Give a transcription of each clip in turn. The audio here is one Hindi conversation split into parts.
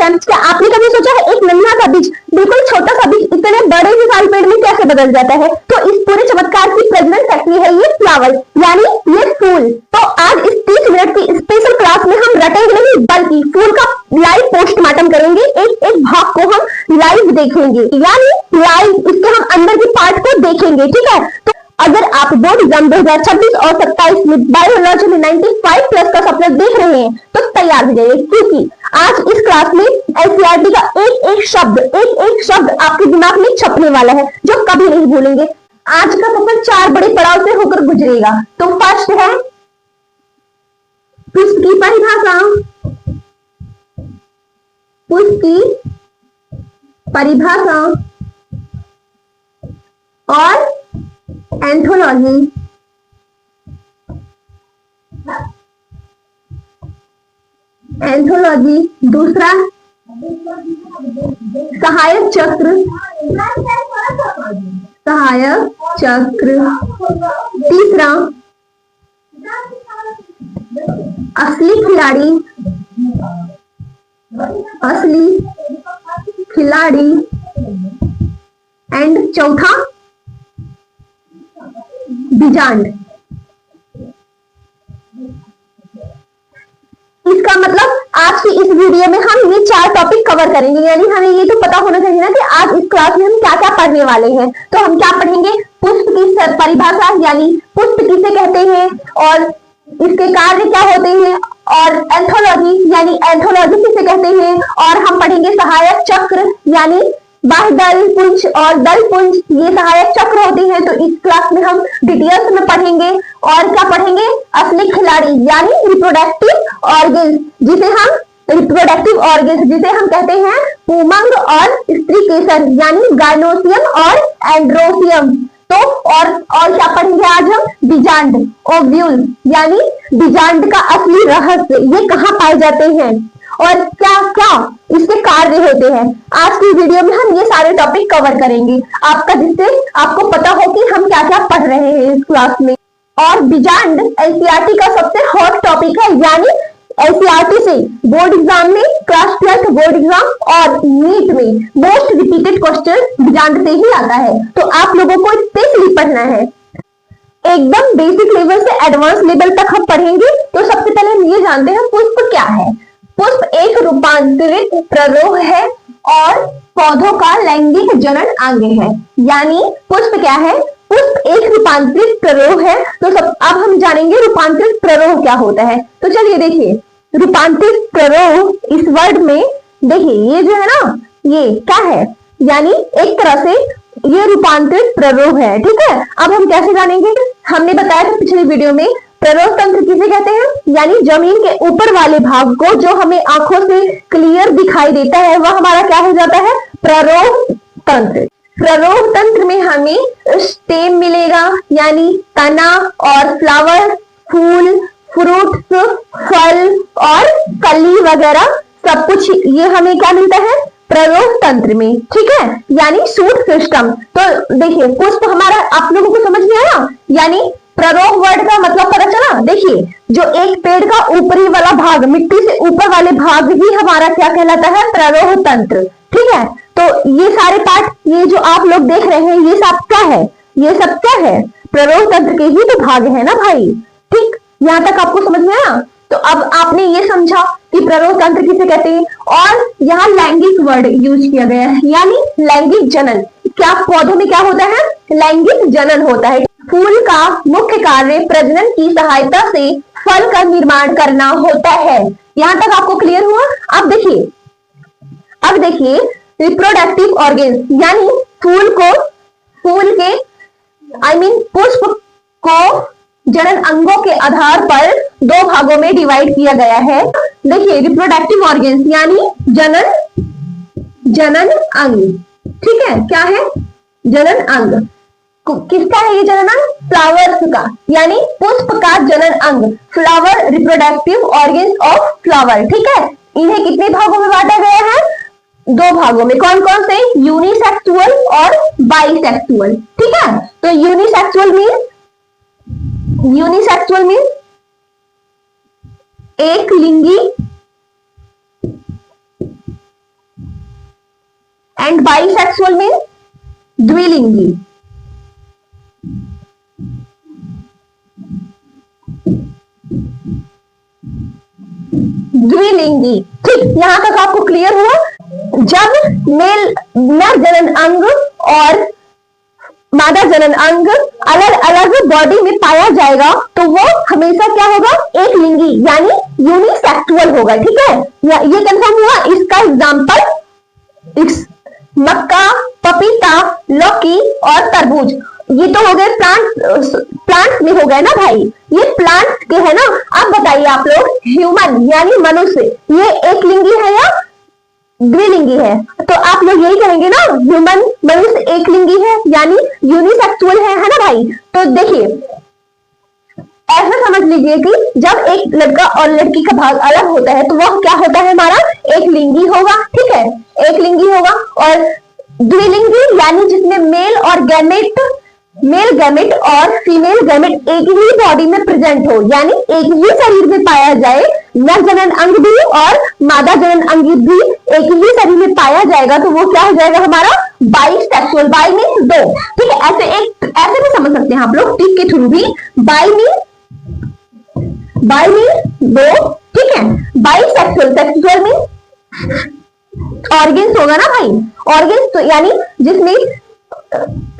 है। क्या आपने कभी सोचा है एक नन्हा सा बीज, बिल्कुल छोटा सा बीज, इतने बड़े विशाल पेड़ में कैसे बदल जाता है? तो इस पूरे चमत्कार की प्रजनन फैक्ट्री है ये फ्लावर, यानी ये फूल। तो आज इस 30 मिनट की स्पेशल क्लास में हम रटेंगे नहीं, बल्कि फूल का लाइव पोस्टमार्टम करेंगे। एक एक भाग को हम लाइव देखेंगे, यानी लाइव इसके हम अंदर की पार्ट को देखेंगे, ठीक है। तो अगर आप बोर्ड एग्जाम 2026 और 27 में बायोलॉजी में 95 प्लस का सपना देख रहे हैं तो तैयार हो जाइए, क्योंकि आज इस क्लास में एनसीईआरटी का एक एक शब्द आपके दिमाग में छपने वाला है, जो कभी नहीं भूलेंगे। आज का सफर 4 बड़े पड़ाव से होकर गुजरेगा। तो फर्स्ट है पुष्प की परिभाषा, पुष्प की परिभाषा और एंथोलॉजी। एंथोलॉजी दूसरा, सहायक चक्र, सहायक चक्र तीसरा, असली खिलाड़ी, असली खिलाड़ी एंड चौथा बीजांड। इसका मतलब आज की इस वीडियो में हम ये 4 टॉपिक कवर करेंगे, यानी हमें ये तो पता होना चाहिए ना कि आज इस क्लास में हम क्या क्या पढ़ने वाले हैं। तो हम क्या पढ़ेंगे? पुष्प की परिभाषा, यानी पुष्प किसे कहते हैं और इसके कार्य क्या होते हैं, और एंथोलॉजी यानी एंथोलॉजी किसे कहते हैं, और हम पढ़ेंगे सहायक चक्र, यानी बाह्य दल पुंज और दल पुंज, ये सहायक चक्र होते हैं। तो इस क्लास में हम डिटेल्स में पढ़ेंगे। और क्या पढ़ेंगे? असली खिलाड़ी यानी रिप्रोडक्टिव ऑर्गन्स, जिसे हम कहते हैं पुमंग और स्त्री केसर, यानी गायनोसियम और एंड्रोसियम। तो और क्या पढ़ेंगे आज हम? बीजांड, ओव्यूल, यानी बीजांड का असली रहस्य, ये कहाँ पाए जाते हैं और क्या क्या इसके कार्य होते हैं। आज की वीडियो में हम ये सारे टॉपिक कवर करेंगे, आपका जिससे आपको पता हो कि हम क्या क्या पढ़ रहे हैं इस क्लास में। और बीजांड एनसीईआरटी का सबसे हॉट टॉपिक है, यानी एनसीईआरटी से बोर्ड एग्जाम में, क्लास 12 बोर्ड एग्जाम और नीट में मोस्ट रिपीटेड क्वेश्चन बीजांड से ही आता है। तो आप लोगों को स्पेशली पढ़ना है, एकदम बेसिक लेवल से एडवांस लेवल तक हम पढ़ेंगे। तो सबसे पहले हम ये जानते हैं पुष्प क्या है। पुष्प एक रूपांतरित प्ररोह है और पौधों का लैंगिक जनन अंग है। यानी पुष्प क्या है? पुष्प एक रूपांतरित प्ररोह है। तो अब हम जानेंगे रूपांतरित प्ररोह क्या होता है। तो चलिए देखिए, रूपांतरित प्ररोह इस वर्ड में देखिए, ये जो है ना, ये क्या है? यानी एक तरह से ये रूपांतरित प्ररोह है, ठीक है। अब हम कैसे जानेंगे? हमने बताया था पिछली वीडियो में, प्ररोह तंत्र किसे कहते हैं? यानी जमीन के ऊपर वाले भाग को जो हमें आंखों से क्लियर दिखाई देता है, वह हमारा क्या हो जाता है? प्ररोह तंत्र। प्ररोह तंत्र में हमें स्टेम मिलेगा, यानी तना, और फ्लावर, फूल, फ्रूट्स, फल और कली वगैरह सब कुछ ये हमें क्या मिलता है? प्ररोह तंत्र में, ठीक है, यानी शूट सिस्टम। तो देखिए पुष्प हमारा आप लोगों को समझ में आया, यानी प्ररोह वर्ड का मतलब पता चला। देखिए, जो एक पेड़ का ऊपरी वाला भाग, मिट्टी से ऊपर वाले भाग ही हमारा क्या कहलाता है? प्ररोह तंत्र, ठीक है। तो ये सारे पार्ट, ये जो आप लोग देख रहे हैं, ये सब क्या है? ये सब क्या है? प्ररोह तंत्र के ही तो भाग है ना भाई, ठीक। यहाँ तक आपको समझ में आया? तो अब आपने ये समझा कि प्ररोह तंत्र किसे कहते हैं, और यहाँ लैंगिक वर्ड यूज किया गया है, यानी लैंगिक जनन। क्या पौधों में क्या होता है? लैंगिक जनन होता है। फूल का मुख्य कार्य प्रजनन की सहायता से फल का निर्माण करना होता है। यहां तक आपको क्लियर हुआ? अब देखिए रिप्रोडक्टिव ऑर्गन्स, यानी फूल के पुष्प को जनन अंगों के आधार पर 2 भागों में डिवाइड किया गया है। देखिए रिप्रोडक्टिव ऑर्गन्स यानी जनन अंग, ठीक है। क्या है? जनन अंग। किसका है ये जनन अंग? फ्लावर्स का, यानी पुष्प का जनन अंग, flower, reproductive organs of flower, ठीक है। इन्हें कितने भागों में बांटा गया है? 2 भागों में। कौन कौन से? यूनिसेक्सुअल और बाइसेक्सुअल, ठीक है। तो यूनिसेक्सुअल मीन एक लिंगी बाइसेक्सुअल मीन्स द्विलिंगी। द्विलिंगी, ठीक, यहां तक आपको क्लियर हुआ। जब मेल नर जनन अंग और मादा जनन अंग अलग अलग बॉडी में पाया जाएगा तो वो हमेशा क्या होगा, एक लिंगी यानी यूनिसेक्सुअल होगा, ठीक है। ये कंफर्म हुआ। इसका एग्जांपल मक्का, पपीता, लौकी और तरबूज, ये तो हो गए प्लांट में हो गए ना भाई, ये प्लांट के है ना। अब बताइए आप लोग, ह्यूमन यानी मनुष्य, ये एक लिंगी है या द्विलिंगी है? तो आप लोग यही कहेंगे ना, ह्यूमन मनुष्य एक लिंगी है यानी यूनिसेक्सुअल है ना भाई। तो देखिए ऐसा समझ लीजिए कि जब एक लड़का और लड़की का भाग अलग होता है तो वह क्या होता है, हमारा एक लिंगी होगा, ठीक है, एक लिंगी होगा। और द्विलिंगी यानी जिसमें मेल गैमेट और फीमेल गैमेट एक ही बॉडी में प्रेजेंट हो, यानी एक ही शरीर में पाया जाए, नर जनन अंग भी और मादा जनन अंग भी एक ही शरीर में पाया जाएगा तो वो क्या हो जाएगा, हमारा बाइसेक्सुअल। बाई मीन्स दो, ठीक है। ऐसे भी समझ सकते हैं आप लोग टिक के थ्रू भी, बाई मीन्स दो, ठीक है। बाइसेक्सुअल, सेक्सुअल मीन्स ऑर्गन्स होगा ना भाई, ऑर्गन्स तो यानी जिसमें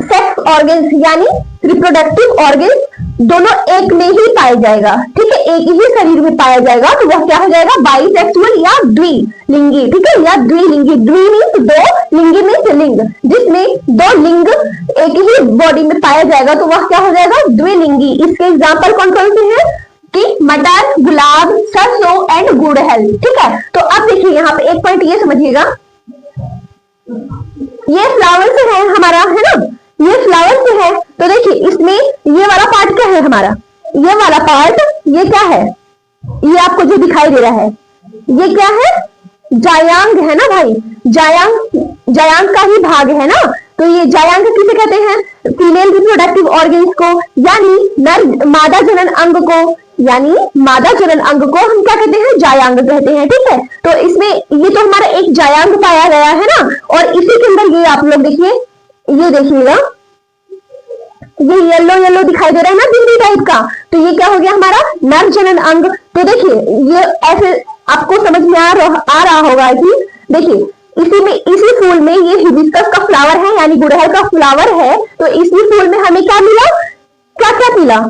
सेक्स ऑर्गन्स यानी रिप्रोडक्टिव ऑर्गन्स दोनों एक में ही पाया जाएगा, ठीक है, एक ही शरीर में पाया जाएगा तो वह क्या हो जाएगा, बाइसेक्सुअल या द्विलिंगी, ठीक है, या द्विलिंगी। द्वि मीन्स दो, लिंगी मीन्स लिंग, जिसमें दो लिंग एक ही बॉडी में पाया जाएगा तो वह क्या हो जाएगा, द्विलिंगी। इसके एग्जाम्पल कौन कौन से हैं कि मटर, गुलाब, सरसों एंड गुड़हल, ठीक है। तो अब देखिए यहाँ पे एक पॉइंट ये समझिएगा, ये फ्लावर से है हमारा, है ना, ये फ्लावर से है तो देखिए इसमें ये वाला पार्ट क्या है हमारा, ये वाला पार्ट, ये क्या है, ये आपको जो दिखाई दे रहा है ये क्या है, जायांग है ना भाई, जायांग का ही भाग है ना। तो ये जायांग किसे कहते हैं, फीमेल रिप्रोडक्टिव ऑर्गन्स को, यानी मादा जनन अंग को, यानी मादा जनन अंग को हम क्या कहते हैं, जायांग कहते हैं, ठीक है। तो इसमें ये तो हमारा एक जायांग पाया गया है ना, और इसी के अंदर ये आप लोग देखिए, ये देखिएगा ये येलो येलो दिखाई दे रहा है ना बिंदी टाइप का, तो ये क्या हो गया हमारा नर जनन अंग। तो देखिए ये ऐसे आपको समझ में आ रहा होगा कि देखिए इसी फूल में ये हिबिस्कस का फ्लावर है यानी गुड़हल का फ्लावर है, तो इसी फूल में हमें क्या मिला, क्या क्या मिला,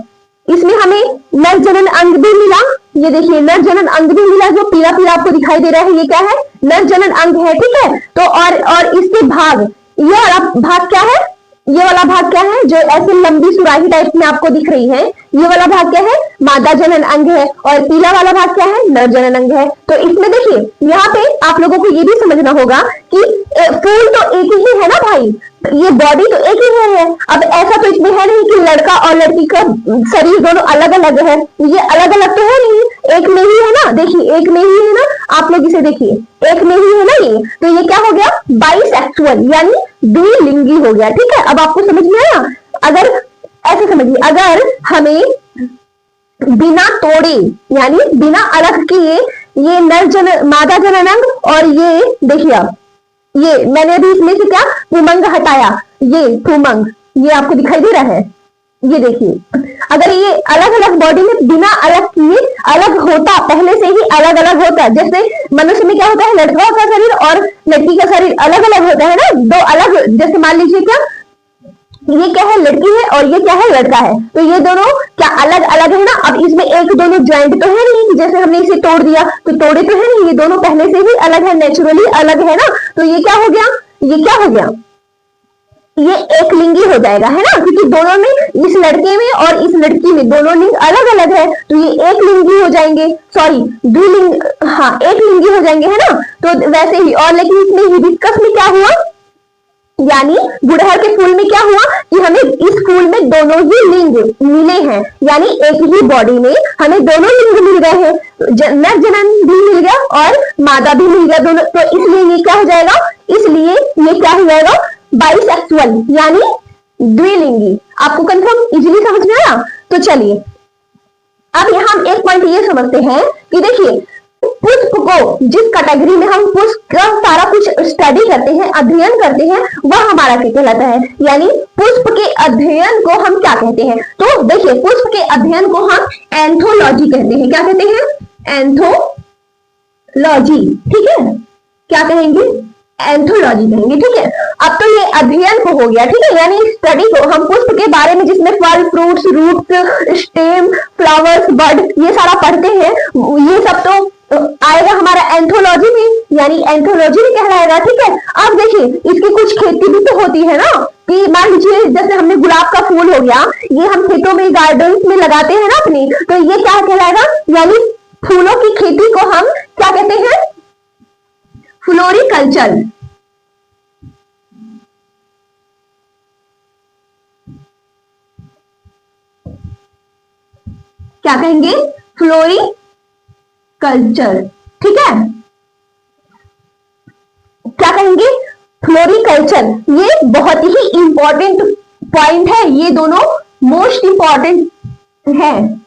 इसमें हमें नर जनन अंग भी मिला, ये देखिए नर जनन अंग भी मिला, जो पीला पीला आपको दिखाई दे रहा है ये क्या है, नर जनन अंग है, ठीक है। तो और इसके भाग, ये वाला भाग क्या है, ये वाला भाग क्या है, जो ऐसे लंबी सुराही टाइप में आपको दिख रही है, ये वाला भाग क्या है, मादा जनन अंग है, और पीला वाला भाग क्या है, नर जनन अंग है। तो इसमें देखिए यहाँ पे आप लोगों को ये भी समझना होगा कि फूल तो एक ही है ना भाई, ये बॉडी तो एक ही है। अब ऐसा तो इसमें है नहीं कि लड़का और लड़की का शरीर दोनों अलग अलग है, ये अलग अलग तो है नहीं, एक में ही है ना, देखिए एक में ही है ना, आप लोग इसे देखिए एक में ही है ना ये, तो ये क्या हो गया, बाइसेक्सुअल यानी द्विलिंगी हो गया, ठीक है। अब आपको समझ में आया, अगर ऐसे समझिए, अगर हमें बिना तोड़े यानी बिना अलग किए ये मादा जनन अंग और ये देखिए आप, ये मैंने अभी इसमें से क्या पुमंग हटाया, ये पुमंग ये आपको दिखाई दे रहा है, ये देखिए अगर ये अलग अलग बॉडी में बिना अलग किए अलग होता, पहले से ही अलग अलग होता, जैसे मनुष्य में क्या होता है, लड़का का शरीर और लड़की का शरीर अलग अलग होता है ना, दो अलग, जैसे मान लीजिए क्या ये क्या है, लड़की है और ये क्या है, लड़का है, तो ये दोनों क्या अलग अलग है ना। अब इसमें एक दोनों ज्वाइंट तो है नहीं, जैसे हमने इसे तोड़ दिया तो तोड़े तो है नहीं, ये दोनों पहले से ही अलग है, नेचुरली अलग है ना। तो ये क्या हो गया, ये क्या हो गया, ये एक लिंगी हो जाएगा, है ना, क्योंकि दोनों में, इस लड़के में और इस लड़की में दोनों लिंग अलग अलग है, तो ये एक लिंगी हो जाएंगे, सॉरी द्विलिंग, हाँ एक लिंगी हो जाएंगे, है ना। तो वैसे ही, और लेकिन इसमें हिबिस्कस में क्या हुआ, यानी गुड़हल के फूल में क्या हुआ कि हमें इस फूल में दोनों ही लिंग मिले हैं, यानी एक ही बॉडी में हमें दोनों लिंग मिल गए हैं, नर जनन भी मिल गया और मादा भी मिल गया दोनों, तो इसलिए ये क्या हो जाएगा, इसलिए ये क्या हो जाएगा, बाइसेक्सुअल यानी द्विलिंगी। आपको कंफर्म इजीली समझ में आया। तो चलिए अब यहाँ एक पॉइंट ये समझते हैं कि देखिए पुष्प को, जिस कैटेगरी में हम पुष्प का सारा कुछ स्टडी करते हैं, अध्ययन करते हैं, वह हमारा क्या कहलाता है, यानी पुष्प के अध्ययन को हम क्या कहते हैं। तो देखिए, पुष्प के अध्ययन को हम एंथोलॉजी कहते हैं। क्या कहते हैं? एंथोलॉजी। ठीक है, क्या कहेंगे? एंथोलॉजी कहेंगे। ठीक है, अब तो ये अध्ययन को हो गया। ठीक है, यानी स्टडी को हम पुष्प के बारे में, जिसमें फल, fruits, roots, stem, flowers, bird, ये सारा पढ़ते हैं, ये सब तो आएगा हमारा एंथोलॉजी में, यानी एंथोलॉजी में कहलाएगा। ठीक है, अब देखिए, इसकी कुछ खेती भी तो होती है ना, कि मान लीजिए जैसे हमने गुलाब का फूल हो गया, ये हम खेतों में, गार्डन में लगाते हैं ना अपनी, तो ये क्या कहलाएगा, यानी फूलों की खेती को हम क्या कहते हैं? फ्लोरिकल्चर। क्या कहेंगे? फ्लोरिकल्चर। ठीक है, क्या कहेंगे? फ्लोरिकल्चर। ये बहुत ही इंपॉर्टेंट पॉइंट है, ये दोनों मोस्ट इंपॉर्टेंट है।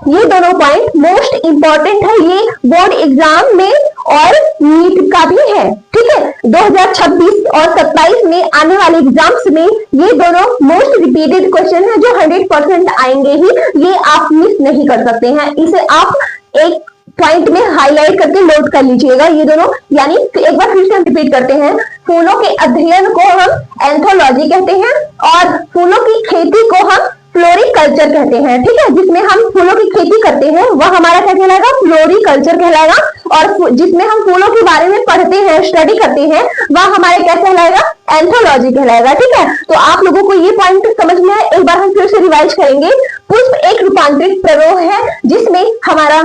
ये दोनों पॉइंट मोस्ट इंपॉर्टेंट है, ये बोर्ड एग्जाम में और नीट का भी है। ठीक है, 2026 और 27 में आने वाले एग्जाम्स में ये दोनों मोस्ट रिपीटेड क्वेश्चन है, जो 100% आएंगे ही, ये आप मिस नहीं कर सकते हैं। इसे आप एक पॉइंट में हाईलाइट करके नोट कर लीजिएगा, ये दोनों। यानी एक बार फिर से हम रिपीट करते हैं, फूलों के अध्ययन को हम एंथोलॉजी कहते हैं और फूलों की खेती को हम फ्लोरिकल्चर कहते हैं। ठीक है, जिसमें हम फूलों की खेती करते हैं वह हमारा क्या कहलाएगा? फ्लोरिकल्चर कहलाएगा। और जिसमें हम फूलों के बारे में पढ़ते हैं, स्टडी करते हैं, वह हमारे क्या कहलाएगा? एंथोलॉजी कहलाएगा। ठीक है, तो आप लोगों को ये पॉइंट समझ में है, एक बार हम फिर से रिवाइज करेंगे। पुष्प एक रूपांतरित प्ररोह है, जिसमें हमारा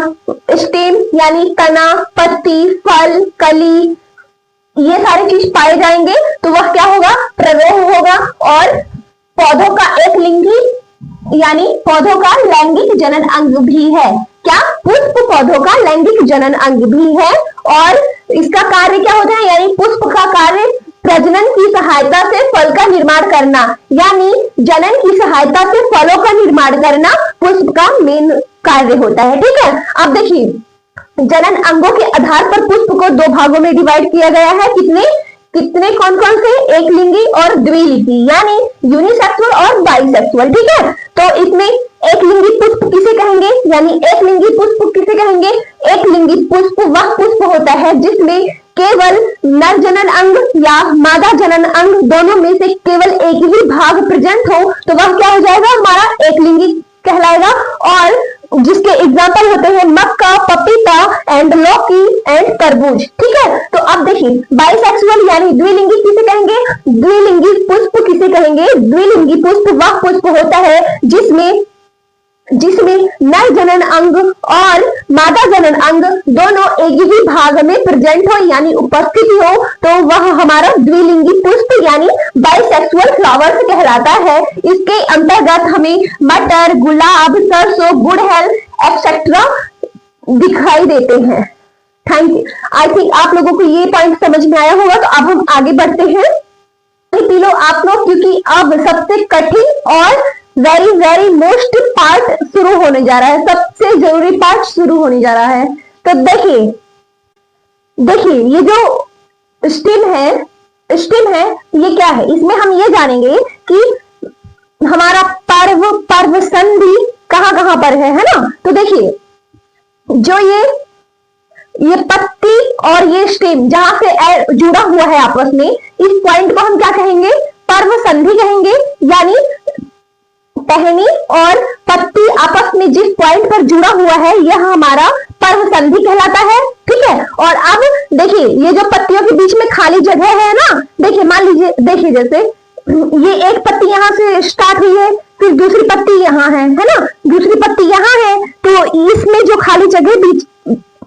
स्टेम यानी तना, पत्ती, फल, कली, ये सारे चीज पाए जाएंगे, तो वह क्या होगा? प्ररोह होगा। और पौधों का एक लिंगी, यानी पौधों का लैंगिक जनन अंग भी है। क्या? पुष्प पौधों का लैंगिक जनन अंग भी है। और इसका कार्य क्या होता है? यानी पुष्प का कार्य प्रजनन की सहायता से फल का निर्माण करना, यानी जनन की सहायता से फलों का निर्माण करना पुष्प का मेन कार्य होता है। ठीक है, अब देखिए, जनन अंगों के आधार पर पुष्प को दो भागों में डिवाइड किया गया है। कितने कितने कौन कौन से? एक लिंगी और द्विलिंगी, यानी यूनिसेक्सुअल और बाइसेक्सुअल। ठीक है, तो इसमें एक लिंगी पुष्प किसे कहेंगे? यानी एक लिंगी पुष्प किसे कहेंगे? एक लिंगी पुष्प वह पुष्प होता है जिसमें केवल नर जनन अंग या मादा जनन अंग दोनों में से केवल एक ही भाग प्रेजेंट हो, तो वह क्या हो जाएगा? हमारा एक लिंगी कहलाएगा। और जिसके एग्जाम्पल होते हैं मक्का, पपीता एंड लौकी एंड तरबूज। ठीक है, तो अब देखिए, बाइसेक्सुअल यानी द्विलिंगी किसे कहेंगे? द्विलिंगी पुष्प किसे कहेंगे? द्विलिंगी पुष्प वह पुष्प होता है जिसमें नर जनन अंग और मादा जनन अंग दोनों एक ही भाग में प्रेजेंट हो, यानी उपस्थिति हो, तो वह हमारा द्विलिंगी पुष्प यानी बाइसेक्सुअल फ्लावर्स कहलाता है। इसके अंतर्गत हमें मटर, गुलाब, सरसों, गुड़हल एक्सेट्रा दिखाई देते हैं। Thank you. आई थिंक आप लोगों को ये पॉइंट समझ में आया होगा। तो अब हम आगे बढ़ते हैं। पी लो आप लोग, क्योंकि अब सबसे कठिन और वेरी वेरी मोस्ट पार्ट शुरू होने जा रहा है, सबसे जरूरी पार्ट शुरू होने जा रहा है। तो देखिए, ये जो स्टेम है ये क्या है? इसमें हम ये जानेंगे कि हमारा पर्व संधि कहां पर है ना। तो देखिए, जो ये पत्ती और ये स्टेम जहां से जुड़ा हुआ है आपस में, इस पॉइंट को हम क्या कहेंगे? पर्व संधि कहेंगे। यानी टहनी और पत्ती आपस में जिस पॉइंट पर जुड़ा हुआ है, यह हमारा पर्व संधि कहलाता है। ठीक है, और अब देखिए, ये जो पत्तियों के बीच में खाली जगह है ना, देखिए, मान लीजिए, देखिए जैसे ये एक पत्ती यहाँ से स्टार्ट हुई है, फिर दूसरी पत्ती यहाँ है ना, दूसरी पत्ती यहाँ है, तो इसमें जो खाली जगह बीच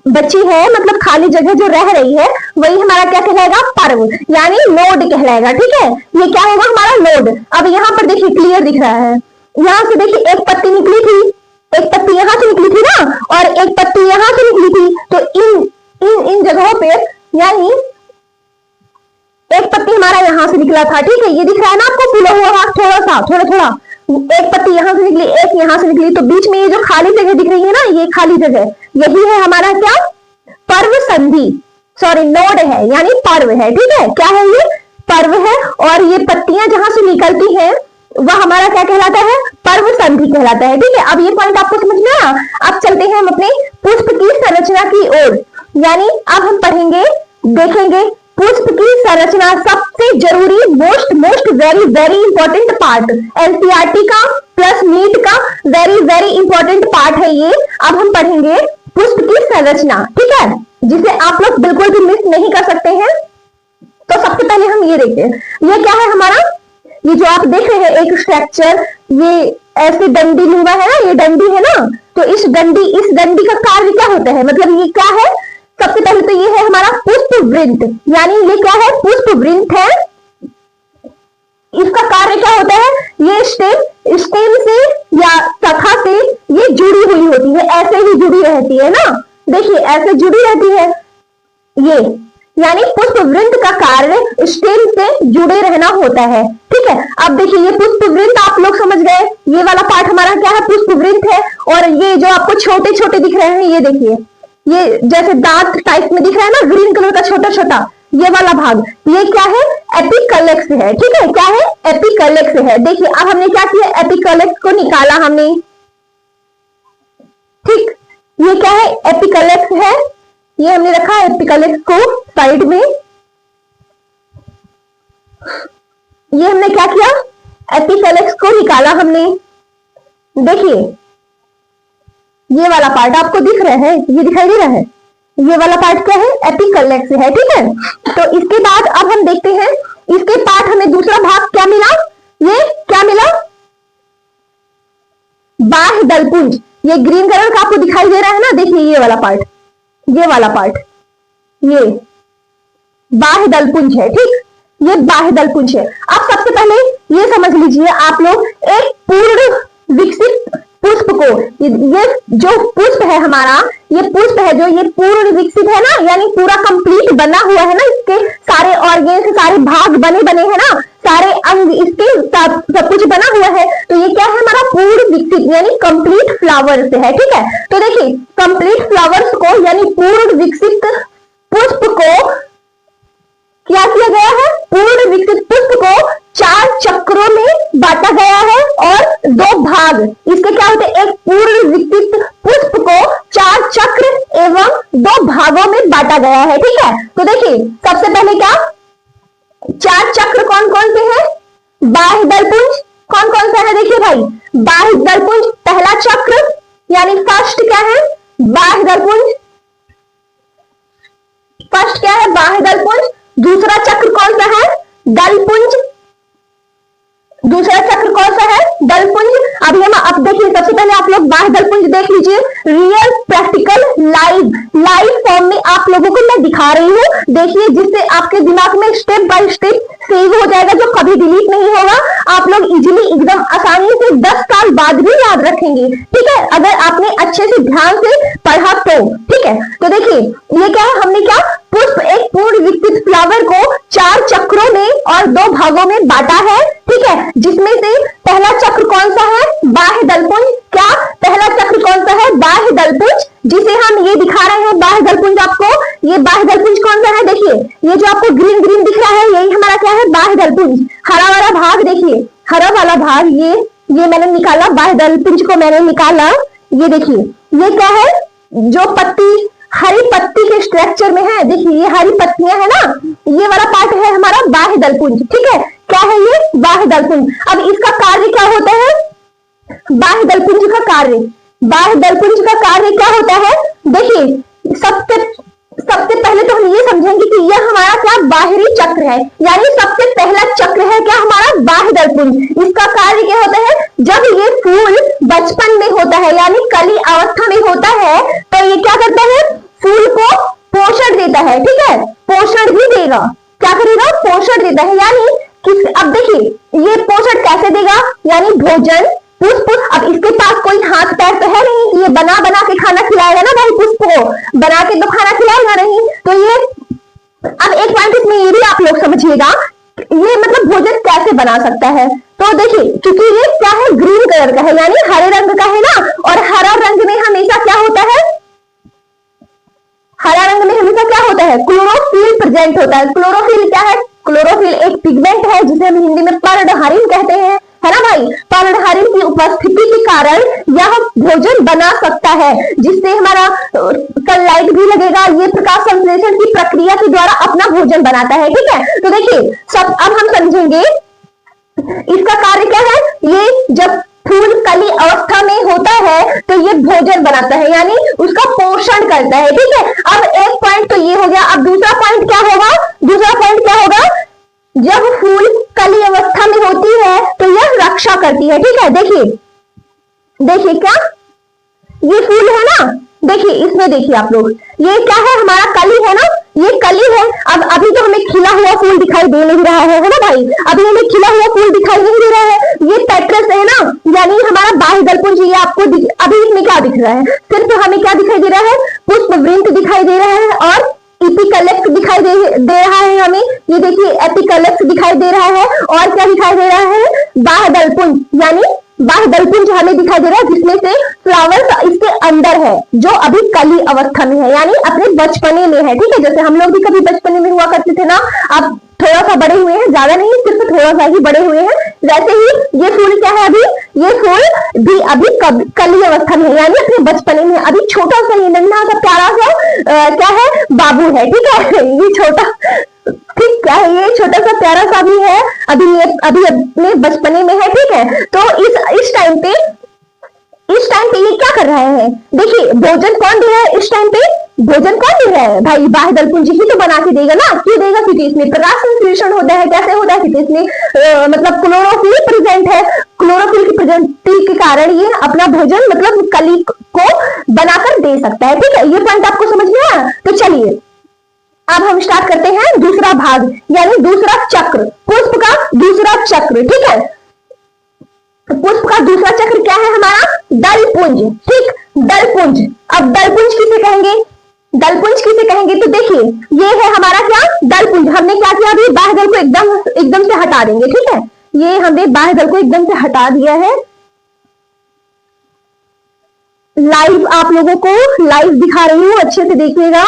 बची है, मतलब खाली जगह जो रह रही है, वही हमारा क्या कहलाएगा? पर्व यानी नोड कहलाएगा। ठीक है, ये क्या होगा? हमारा नोड। अब यहाँ पर देखिए, क्लियर दिख रहा है, यहाँ से देखिए एक पत्ती निकली थी, एक पत्ती यहाँ से निकली थी ना, और एक पत्ती यहाँ से निकली थी। तो इन जगहों पे, यानी एक पत्ती हमारा यहाँ से निकला था। ठीक है, ये दिख रहा है ना आपको फूला हुआ भाग, थोड़ा एक पत्ती यहां से निकली, एक यहां से निकली, तो बीच में ये जो खाली जगह दिख रही है ना, ये खाली जगह, यही है हमारा क्या, पर्व संधि, सॉरी नोड है, यानी पर्व है। ठीक है, क्या है ये, पर्व है। और ये पत्तियां जहां से निकलती हैं वह हमारा क्या कहलाता है, पर्व संधि कहलाता है। ठीक है, अब ये पॉइंट आपको समझ में आया। अब चलते हैं हम अपने पुष्प की संरचना की ओर, यानी अब हम पढ़ेंगे, देखेंगे पुष्प की संरचना, सबसे जरूरी, most very very important part, NCERT का प्लस नीट का वेरी वेरी इंपॉर्टेंट पार्ट है ये। अब हम पढ़ेंगे पुष्प की संरचना, ठीक है, जिसे आप लोग बिल्कुल भी मिस नहीं कर सकते हैं। तो सबसे पहले हम ये देखते हैं, ये क्या है हमारा, ये जो आप देख रहे हैं एक स्ट्रक्चर, ये ऐसे डंडी लूंगा है ना, ये डंडी है ना, तो इस डंडी का कार्य क्या होता है, मतलब ये क्या है, सबसे पहले तो ये है हमारा पुष्प वृंत, यानी ये क्या है, पुष्प वृंत है। इसका कार्य क्या होता है, ये स्टेम से या शाखा से ये जुड़ी हुई होती है, ऐसे ही जुड़ी रहती है ना, देखिए ऐसे जुड़ी रहती है ये, यानी पुष्प वृंत का कार्य स्टेम से जुड़े रहना होता है। ठीक है, अब देखिए ये पुष्प वृंत आप लोग समझ गए, ये वाला पार्ट हमारा क्या है, पुष्प वृंत है। और ये जो आपको छोटे छोटे दिख रहे हैं, ये देखिए, ये जैसे दांत टाइप में दिख रहा है ना, ग्रीन कलर का छोटा छोटा, ये वाला भाग, ये क्या है, एपिकलेक्स है। ठीक है, क्या है, एपिकलेक्स है। देखिए अब हमने क्या किया, एपिकलेक्स को निकाला हमने, ठीक, ये क्या है, एपिकलेक्स है, ये हमने रखा एपिकलेक्स को साइड में। ये हमने क्या किया, एपिकलेक्स को निकाला हमने। देखिए ये वाला पार्ट आपको दिख रहा है, ये दिखाई दे रहा है, ये वाला पार्ट क्या है, एपिकलेक्स है। ठीक है, तो इसके बाद अब हम देखते हैं, इसके पार्ट हमें दूसरा भाग क्या मिला, ये क्या मिला, बाह्य दलपुंज। ये ग्रीन कलर का आपको दिखाई दे रहा है ना, देखिए ये वाला पार्ट, ये वाला पार्ट, ये बाह्य दलपुंज है। ठीक, ये बाह्य दलपुंज है। अब सबसे पहले ये समझ लीजिए आप लोग, एक पूर्ण विकसित पुष्प को, ये जो पुष्प है हमारा, ये पुष्प है जो, ये पूर्ण विकसित है ना, यानी पूरा कंप्लीट बना हुआ है ना, इसके सारे ऑर्गेन्स, सारे भाग बने है ना, सारे अंग इसके सब कुछ बना हुआ है, तो ये क्या है हमारा पूर्ण विकसित, यानी कंप्लीट फ्लावर्स है। ठीक है, तो देखिए कंप्लीट फ्लावर्स को, यानी पूर्ण विकसित पुष्प को क्या किया गया है, पूर्ण विकसित पुष्प को 4 चक्रों में बांटा गया है, और 2 भाग इसके क्या होते हैं, एक पूर्ण विकसित पुष्प को 4 चक्र एवं 2 भागों में बांटा गया है। ठीक है, तो देखिए सबसे पहले क्या, 4 चक्र कौन कौन से हैं, बाह्य दलपुंज कौन कौन सा है, देखिए भाई, बाह्य दलपुंज पहला चक्र, यानी फर्स्ट क्या है, बाह्य दलपुंज, फर्स्ट क्या है, बाह्य दलपुंज। दूसरा चक्र कौन सा है, दलपुंज, दूसरा चक्र कौन सा है, दलपुंज। अब देखिए सबसे पहले आप लोग बाह्य दलपुंज देख लीजिए, रियल प्रैक्टिकल लाइव फॉर्म में आप लोगों को मैं दिखा रही हूँ, देखिए, जिससे आपके दिमाग में स्टेप बाय स्टेप सेव हो जाएगा, जो कभी डिलीट नहीं होगा, आप लोग इजीली एकदम आसानी से 10 साल बाद भी याद रखेंगे। ठीक है, अगर आपने अच्छे से ध्यान से पढ़ा तो। ठीक है, तो देखिए ये क्या है, हमने क्या, पुष्प एक पूर्ण विकसित फ्लावर को 4 चक्रों में और 2 भागों में बांटा है। ठीक है, जिसमें से पहला चक्र कौन सा है, बाह्य दलपुंज। क्या, पहला चक्र कौन सा है, बाह्य दलपुंज, जिसे हम ये दिखा रहे हैं बाह्य दलपुंज आपको। ये बाह्य दलपुंज कौन सा है, देखिए ये जो आपको ग्रीन ग्रीन दिख रहा है, यही हमारा क्या है, बाह्य दलपुंज। हरा वाला भाग देखिए, हरा वाला भाग, ये मैंने निकाला, बाह्य दलपुंज को मैंने निकाला। ये देखिए ये क्या है, जो पत्ती, हरी पत्ती के स्ट्रक्चर में है, देखिए ये हरी पत्तियां है ना, ये वाला पार्ट है हमारा बाह्य दलपुंज। ठीक है, क्या है ये, बाह्य दलपुंज। अब इसका कार्य क्या होता है, बाह्य दलपुंज का कार्य, बाह्य दलपुंज का कार्य क्या होता है, देखिए सबसे पहले तो हम ये समझेंगे कि यह हमारा क्या, बाहरी चक्र है, यानी सबसे पहला चक्र है क्या हमारा, बाह्य दलपुंज। इसका कार्य क्या होता है, जब ये फूल बचपन में होता है, यानी कली अवस्था में होता है, तो ये क्या करता है, फूल को पोषण देता है। ठीक है, पोषण भी देगा, क्या करेगा, पोषण देता है, यानी अब देखिए ये पोषण कैसे देगा, यानी भोजन, पुष्प। अब इसके पास कोई हाथ पैर तो है नहीं कि ये बना के खाना खिलाएगा ना भाई, पुष्प को बना के तो खाना खिलाएगा नहीं, तो ये, अब एक पॉइंट इसमें ये भी आप लोग समझिएगा, ये मतलब भोजन कैसे बना सकता है, तो देखिए क्योंकि ये क्या है, ग्रीन कलर का है यानी हरे रंग का है ना, और हरा रंग में हमेशा क्या होता है, हरा रंग में हमेशा क्या होता है, क्लोरोफिल प्रेजेंट होता है। क्लोरोफिल क्या है, क्लोरोफिल एक पिगमेंट है जिसे हम हिंदी में पर्णहरिण कहते हैं, है ना भाई। पर्णहरिण की उपस्थिति के कारण यह भोजन बना सकता है, जिससे हमारा सनलाइट भी लगेगा, ये प्रकाश संश्लेषण की प्रक्रिया के द्वारा अपना भोजन बनाता है, ठीक है। तो देखिए सब अब हम समझेंगे इसका कार्य क्या है। ये जब फूल कली अवस्था में होता है तो ये भोजन बनाता है यानी उसका पोषण करता है, ठीक है। अब एक पॉइंट तो ये हो गया। अब दूसरा पॉइंट क्या होगा, दूसरा पॉइंट क्या होगा, जब फूल कली अवस्था में होती है तो यह रक्षा करती है, ठीक है। देखिए देखिए क्या ये फूल है ना, देखिए इसमें देखिए आप लोग, ये क्या है, हमारा कली है ना, ये कली है। अब अभी तो हमें खिला हुआ फूल दिखाई दे नहीं रहा है ना भाई, अभी हमें खिला हुआ फूल दिखाई नहीं दे रहा है। ये पेट्रस है ना, यानी हमारा बाह्य दलपुंज, ये आपको अभी इसमें क्या दिख रहा है, सिर्फ हमें क्या दिखाई दे रहा है, पुष्पवृंत दिखाई दे रहा है और एपिकलेक्स दिखाई दे रहा है हमें। ये देखिए एपिकलेक्स दिखाई दे रहा है और क्या दिखाई दे रहा है, बाह्य दलपुंज, यानी बाह्य दलपुंज हमें दिखाई दे रहा है, जिसमें से फ्लावर्स इसके अंदर है, जो अभी कली अवस्था में है यानी अपने बचपने में है, ठीक है। जैसे हम लोग भी कभी बचपने में हुआ करते थे ना, अब थोड़ा सा बड़े हुए हैं, ज्यादा नहीं, सिर्फ थोड़ा सा ही बड़े हुए हैं। वैसे ही ये फूल क्या है, अभी ये फूल भी अभी कली अवस्था में है यानी अपने बचपने में, अभी छोटा सा ये नन्हा सा प्यारा सा क्या है, बाबू है, ठीक है। ये छोटा, ठीक क्या है, ये छोटा सा प्यारा सा भी है, अभी अपने बचपने में है, ठीक है। तो इस टाइम पे ये क्या कर रहा है, देखिए भोजन कौन दे रहा है इस टाइम पे, भोजन कौन दे रहा है भाई, बाह्य दलपुंज ही तो बना के देगा ना, क्यों देगा, क्योंकि इसमें प्रकाश संश्लेषण होता है। कैसे होता है, क्योंकि इसमें मतलब क्लोरोफिल प्रेजेंट है, क्लोरोफिल की प्रेजेंटी के कारण ये अपना भोजन मतलब कली को बनाकर दे सकता है, ठीक है। ये पॉइंट आपको समझ में आया। तो चलिए अब हम स्टार्ट करते हैं दूसरा भाग, यानी दूसरा चक्र, पुष्प का दूसरा चक्र, ठीक है। पुष्प का दूसरा चक्र क्या है हमारा, दलपुंज, ठीक, दलपुंज। अब दलपुंज किसे कहेंगे, दलपुंज किसे कहेंगे, तो देखिए ये है हमारा क्या, दलपुंज। हमने क्या किया, अभी बाह्य दल को एकदम से हटा देंगे, ठीक है। ये हमने बाह्य दल को एकदम से हटा दिया है। लाइव आप लोगों को लाइव दिखा रही हूँ, अच्छे से देखिएगा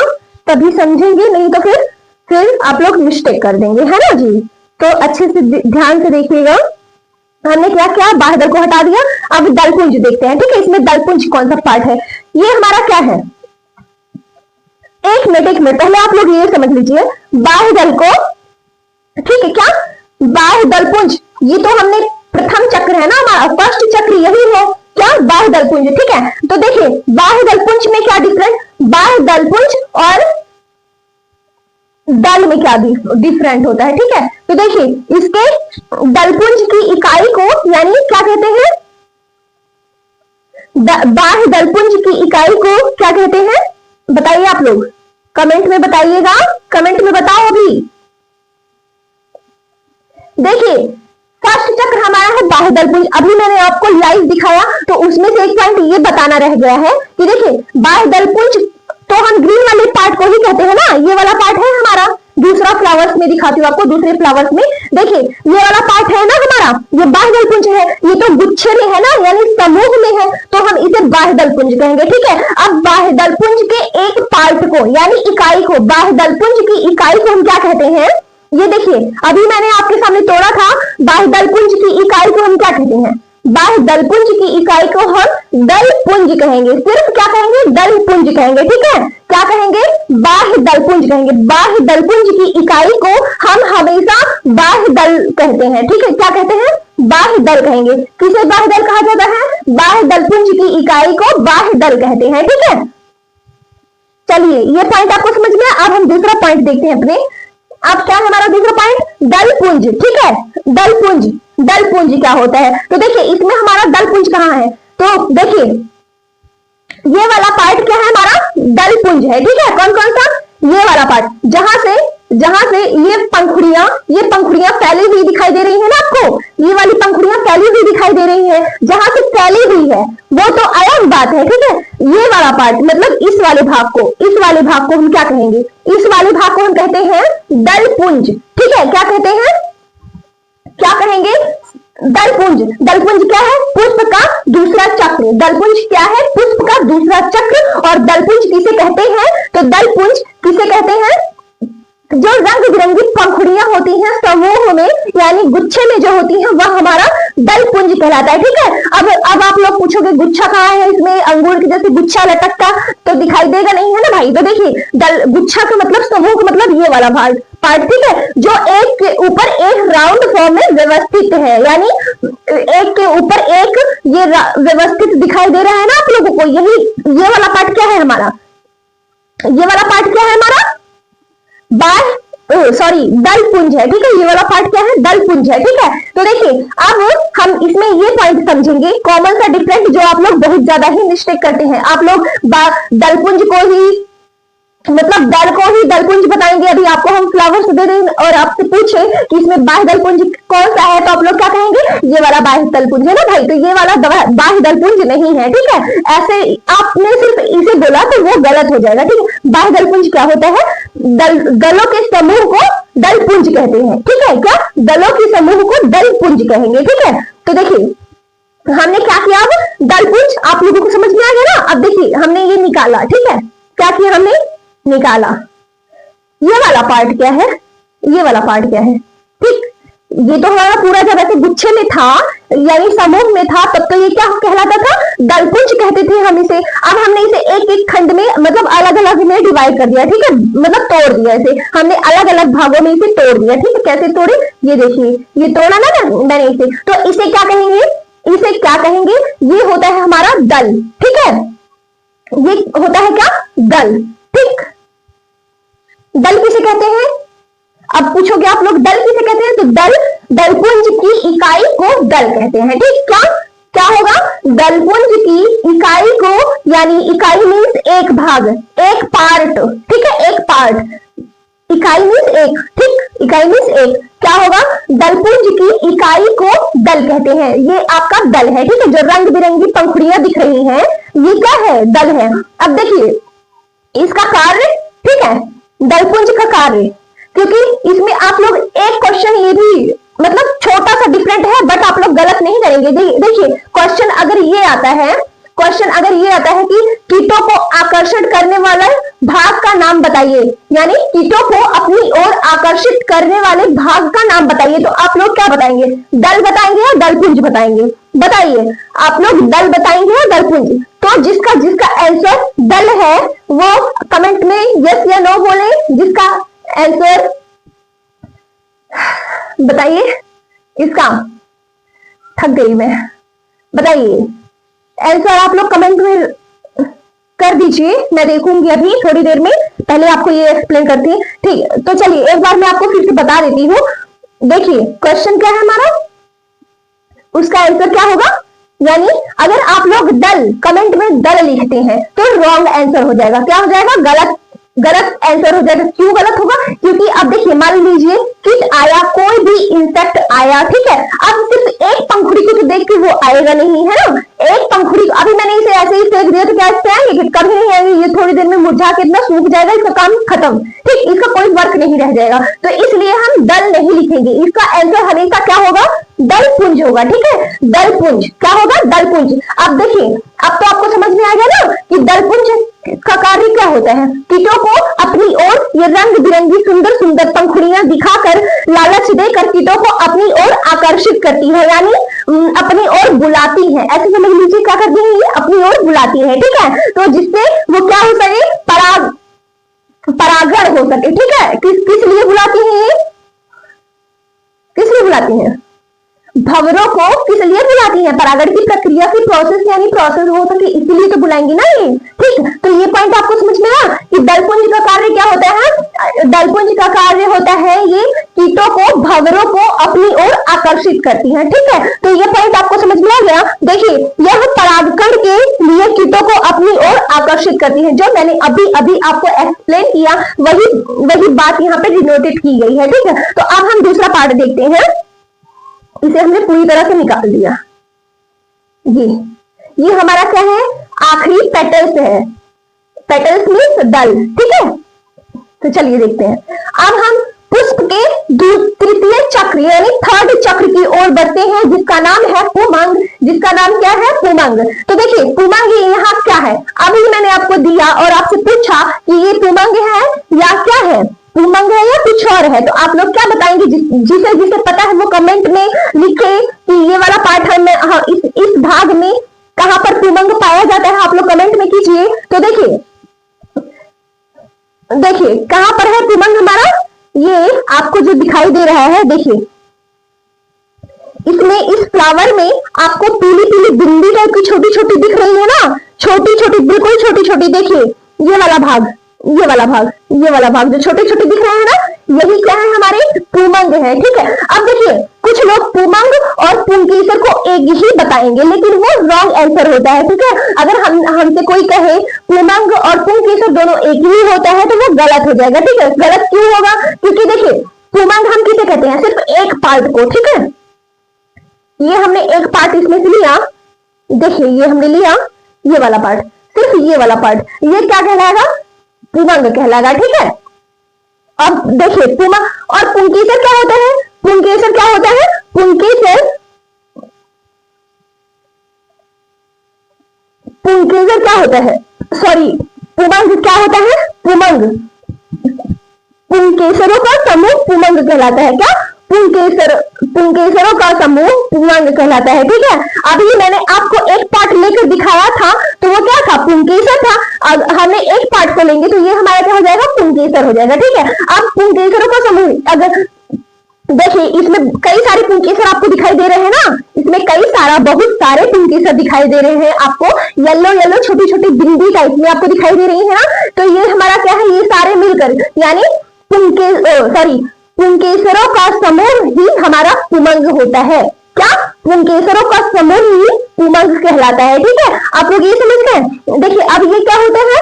तभी समझेंगे, नहीं तो फिर आप लोग मिस्टेक कर देंगे, है ना जी। तो अच्छे से ध्यान से देखिएगा। हमने क्या किया, बाह्य दल को हटा दिया, अब दलपुंज देखते हैं, ठीक है। इसमें दलपुंज कौन सा पार्ट है, ये हमारा क्या है, एक मिनट पहले आप लोग ये समझ लीजिए, बाह्य दल को, ठीक है, क्या बाह्य दलपुंज, ये तो हमने प्रथम चक्र है ना हमारा, फर्स्ट चक्र यही है, क्या बाह्य दलपुंज, ठीक है। तो देखिए बाह्य दलपुंज में क्या डिफरेंट, बाह्य दलपुंज और दल में क्या डिफरेंट होता है, ठीक है। तो देखिए इसके दलपुंज की इकाई को यानी क्या कहते हैं, बाह्य दलपुंज की इकाई को क्या कहते हैं, बताइए आप लोग, कमेंट में बताइएगा, कमेंट में बताओ। अभी देखिए फर्स्ट चक्र हमारा है बाह्य दलपुंज, अभी मैंने आपको लाइव दिखाया तो उसमें से एक पॉइंट ये बताना रह गया है कि देखिए बाह्य दलपुंज तो हम ग्रीन वाले पार्ट को ही कहते हैं ना, ये वाला पार्ट है हमारा, दूसरा फ्लावर्स में दिखाती हूँ आपको, दूसरे फ्लावर्स में देखिए ये वाला पार्ट है ना हमारा, ये बाह्य दलपुंज है, ये तो गुच्छे में है ना यानी समूह में है, तो हम इसे बाह्य दलपुंज कहेंगे, ठीक है। अब बाह्य दलपुंज के एक पार्ट को यानी इकाई को, बाह्य दलपुंज की इकाई को हम क्या कहते हैं, ये देखिए अभी मैंने आपके सामने तोड़ा था, बाह्य दलपुंज की इकाई को हम क्या कहते हैं, बाह्य दलपुंज की इकाई को हम दलपुंज कहेंगे, सिर्फ क्या कहेंगे, दलपुंज कहेंगे, ठीक है। क्या कहेंगे, बाह्य दलपुंज कहेंगे, बाह्य दलपुंज की इकाई को हम हमेशा बाह्य दल कहते हैं, ठीक है। क्या कहते हैं, बाह्य दल कहेंगे, किसे बाह्य दल कहा जाता है, बाह्य दलपुंज की इकाई को बाह्य दल कहते हैं, ठीक है। चलिए ये पॉइंट आपको समझ में। अब हम दूसरा पॉइंट देखते हैं अपने, अब क्या है हमारा दूसरा पॉइंट, दलपुंज, ठीक है। दलपुंज, दलपुंज क्या होता है, तो देखिए इसमें हमारा दलपुंज कहाँ है, तो देखिए ये वाला पार्ट क्या है हमारा, दलपुंज है, ठीक है। कौन कौन सा, ये वाला पार्ट, जहां से ये पंखुड़ियां फैली हुई दिखाई दे रही है ना आपको, ये वाली पंखुड़ियां फैली हुई दिखाई दे रही है, जहां से फैली हुई है वो तो अलग बात है, ठीक है। ये वाला पार्ट मतलब इस वाले भाग को हम क्या कहेंगे, इस वाले भाग को हम कहते हैं दलपुंज, ठीक है। क्या कहते हैं, क्या कहेंगे, दलपुंज, दलपुंज क्या है? पुष्प का दूसरा चक्र। दलपुंज क्या है? पुष्प का दूसरा चक्र। और दलपुंज किसे कहते हैं? तो दलपुंज किसे कहते हैं? जो रंग बिरंगी पंखुड़ियां होती हैं समूह में, यानी गुच्छे में जो होती हैं, वह हमारा दलपुंज कहलाता है। ठीक है, अब आप लोग पूछोगे गुच्छा कहाँ है? इसमें अंगूर के जैसे गुच्छा लटकता तो दिखाई देगा नहीं, है ना भाई? तो देखिए, गुच्छा का मतलब, समूह का मतलब ये वाला भाग पार्ट, ठीक है, जो एक के ऊपर एक राउंड फॉर्म में व्यवस्थित है, यानी एक के ऊपर एक ये व्यवस्थित दिखाई दे रहा है ना आप लोगों को। यही ये वाला पार्ट क्या है हमारा? ये वाला पार्ट क्या है हमारा? दलपुंज है। ठीक है, ये वाला पार्ट क्या है? दलपुंज है। ठीक है, तो देखिए अब हम इसमें ये पॉइंट समझेंगे, कॉमन सा डिफरेंट जो आप लोग बहुत ज्यादा ही मिस्टेक करते हैं। आप लोग दलपुंज को ही, मतलब दल को ही दलपुंज बताएंगे। अभी आपको हम फ्लावर्स दे दें और आपसे पूछे कि इसमें बाह्य दलपुंज कौन सा है, तो आप लोग क्या कहेंगे? ये वाला बाह्य दलपुंज है ना भाई, तो ये वाला बाह्य दलपुंज नहीं है। ठीक है, ऐसे आपने सिर्फ इसे बोला तो वो गलत हो जाएगा। ठीक है, बाह्य दलपुंज क्या होता है? दलों के समूह को दलपुंज कहते हैं। ठीक है, क्या? दलों के समूह को दलपुंज कहेंगे। ठीक है, तो देखिए हमने क्या किया? अब दलपुंज आप लोगों को समझ में आ गया ना? अब देखिए हमने ये निकाला। ठीक है, क्या किया हमने? निकाला। ये वाला पार्ट क्या है? ये वाला पार्ट क्या है? ठीक, ये तो हमारा पूरा जब ऐसे गुच्छे में था, यानी समूह में था, तब तो ये क्या कहलाता था? दलपुंज कहते थे हम इसे। अब हमने इसे एक एक खंड में, मतलब अलग अलग में डिवाइड कर दिया। ठीक है, मतलब तोड़ दिया इसे हमने, अलग अलग भागों में इसे तोड़ दिया। ठीक है, कैसे तोड़े? ये देखिए, ये तोड़ा ना मैंने इसे, तो इसे क्या कहेंगे? इसे क्या कहेंगे? ये होता है हमारा दल। ठीक है, ये होता है क्या? दल। ठीक, दल किसे कहते हैं? अब पूछोगे आप लोग दल किसे कहते हैं? तो दलपुंज की इकाई को दल कहते हैं। ठीक, क्या होगा? दलपुंज की इकाई को, यानी इकाई मीन्स एक भाग, एक पार्ट। ठीक है, एक पार्ट, इकाई मीन्स एक। ठीक, इकाई मीन्स एक। क्या होगा? दलपुंज की इकाई को दल कहते हैं। ये आपका दल है। ठीक है, जो रंग बिरंगी पंखुड़ियां दिख रही हैं, ये क्या है? दल है। अब देखिए इसका कार्य, ठीक है, दलपुंज का कार्य, क्योंकि इसमें आप लोग एक क्वेश्चन ये भी, मतलब छोटा सा डिफरेंट है, बट आप लोग गलत नहीं करेंगे। देखिए क्वेश्चन अगर ये आता है, कि कीटों को आकर्षण करने वाला भाग का नाम बताइए, यानी कीटों को अपनी ओर आकर्षित करने वाले भाग का नाम बताइए, तो आप लोग क्या बताएंगे? दल बताएंगे या दलपुंज बताएंगे? बताइए, आप लोग दल बताएंगे या दलपुंज? तो जिसका आंसर दल है वो कमेंट में यस या नो बोले। जिसका आंसर बताइए, इसका थक गई मैं, बताइए आंसर आप लोग कमेंट में कर दीजिए, मैं देखूंगी अभी थोड़ी देर में। पहले आपको ये एक्सप्लेन करती है। ठीक, तो चलिए एक बार मैं आपको फिर से बता देती हूँ। देखिए क्वेश्चन क्या है हमारा, उसका आंसर क्या होगा? यानी अगर आप लोग दल कमेंट में दल लिखते हैं तो रॉन्ग आंसर हो जाएगा। क्या हो जाएगा? गलत आंसर हो जाएगा। क्यों गलत होगा? क्योंकि अब देखिए मान लीजिए कीट आया, कोई भी इंसेक्ट आया, ठीक है, अब सिर्फ एक पंखुड़ी को तो देख के वो आएगा नहीं, है ना? एक पंखुड़ी, अभी मैंने इसे ऐसे ही फेंक दिया तो क्या इससे आएंगे? कभी नहीं आएंगे। ये थोड़ी देर में मुरझा के इतना सूख जाएगा, इसका काम खत्म। ठीक, इसका कोई वर्क नहीं रह जाएगा। तो इसलिए हम दल नहीं लिखेंगे, इसका आंसर हमेशा क्या होगा? दलपुंज होगा। ठीक है, दलपुंज क्या होगा? दलपुंज। अब देखिए, अब तो आपको समझ में आ गया ना कि दलपुंज का कार्य क्या होता है? कीटों को अपनी ओर ये रंग बिरंगी सुंदर सुंदर पंखुड़ियां दिखाकर, लालच देकर कीटों को अपनी ओर आकर्षित करती है, यानी अपनी ओर बुलाती है। ऐसे समझ लीजिए क्या करती है? ये अपनी ओर बुलाती है। ठीक है, तो जिससे वो क्या हो सके? परागण हो सके। ठीक है, किस लिए बुलाती है? ये किस लिए बुलाती है? भंवरों को किस लिए बुलाती है? परागण की प्रक्रिया की प्रोसेस, यानी प्रोसेस हो सके इसीलिए तो बुलाएंगी ना ये। ठीक, तो ये पॉइंट आपको समझ में आया कि दलपुंज का कार्य क्या होता है? दलपुंज का कार्य होता है ये कीटों को, भंवरों को अपनी ओर आकर्षित करती है। ठीक है, तो ये पॉइंट आपको समझ में आ गया। देखिए यह परागकण के लिए कीटों को अपनी ओर आकर्षित करती है। जो मैंने अभी आपको एक्सप्लेन किया वही बात यहाँ पे डिनोटेड की गई है। ठीक है, तो अब हम दूसरा पार्ट देखते हैं। इसे हमने पूरी तरह से निकाल दिया। ये हमारा क्या है? आखिरी पेटल्स है। पेटल्स मीन्स दल। ठीक है, तो चलिए देखते हैं। अब हम पुष्प के तृतीय चक्र यानी थर्ड चक्र की ओर बढ़ते हैं, जिसका नाम है पुमंग। जिसका नाम क्या है? पुमंग। तो देखिए पुमंग यहाँ क्या है, अभी मैंने आपको दिया और आपसे पूछा कि ये पुमंग है या क्या है, पुमंग है या कुछ और है। तो आप लोग क्या बताएंगे? जिसे जिसे पता है वो कमेंट में लिखे कि ये वाला पार्ट है, इस भाग में कहां पर पुमंग पाया जाता है, आप लोग कमेंट में कीजिए। तो देखिए कहां पर है पुमंग हमारा, ये आपको जो दिखाई दे रहा है, देखिए इसमें इस फ्लावर में आपको पीली पीली बिंदी टाइप की छोटी छोटी दिख रही है ना, छोटी छोटी, बिल्कुल छोटी छोटी। देखिए ये वाला भाग, ये वाला भाग जो छोटे छोटे दिख रहे हैं ना, यही क्या है? हमारे पुमंग है। ठीक है, अब देखिए कुछ लोग पुमंग और पुंकेसर को एक ही बताएंगे, लेकिन वो रॉन्ग आंसर होता है। ठीक है, अगर हमसे कोई कहे पुमंग और पुंकेसर दोनों एक ही होता है तो वो गलत हो जाएगा। ठीक है, गलत क्यों होगा? क्योंकि देखिए पुमंग हम किसे कहते हैं? सिर्फ एक पार्ट को। ठीक है, ये हमने एक पार्ट इसमें से लिया, देखिए ये हमने लिया ये वाला पार्ट, सिर्फ ये वाला पार्ट, ये क्या कहलाएगा? पुमंग कहलाएगा। ठीक है, अब देखिए पुमंग और पुंकेसर क्या होता है? पुंकेसर क्या होता है? पुंकेसर क्या होता है? सॉरी, पुमंग क्या होता है? पुमंग, पुंकेसरों का समूह पुमंग कहलाता है। क्या? पुंकेसरों का समूह पुमंग कहलाता है। ठीक है, अभी मैंने आपको एक पार्ट लेकर दिखाया था, तो वो क्या था? पुंकेसर था। अब हमें एक पार्ट को लेंगे तो ये हमारा क्या हो जाएगा? पुंकेसर हो जाएगा। ठीक है, अब पुंकेसरों का समूह, अगर देखिए इसमें कई सारे पुंकेसर आपको दिखाई दे रहे हैं ना, इसमें बहुत सारे पुंकेसर दिखाई दे रहे हैं आपको, येलो येलो छोटी छोटी बिंदी टाइप में आपको दिखाई दे रही है ना। तो ये हमारा क्या है? ये सारे मिलकर यानी पुंकेसरों का समूह ही हमारा पुमंग होता है। क्या? पुंकेसरों का समूह ही पुमंग कहलाता है। ठीक है, आप लोग ये समझ गए। देखिए अब ये क्या होता है?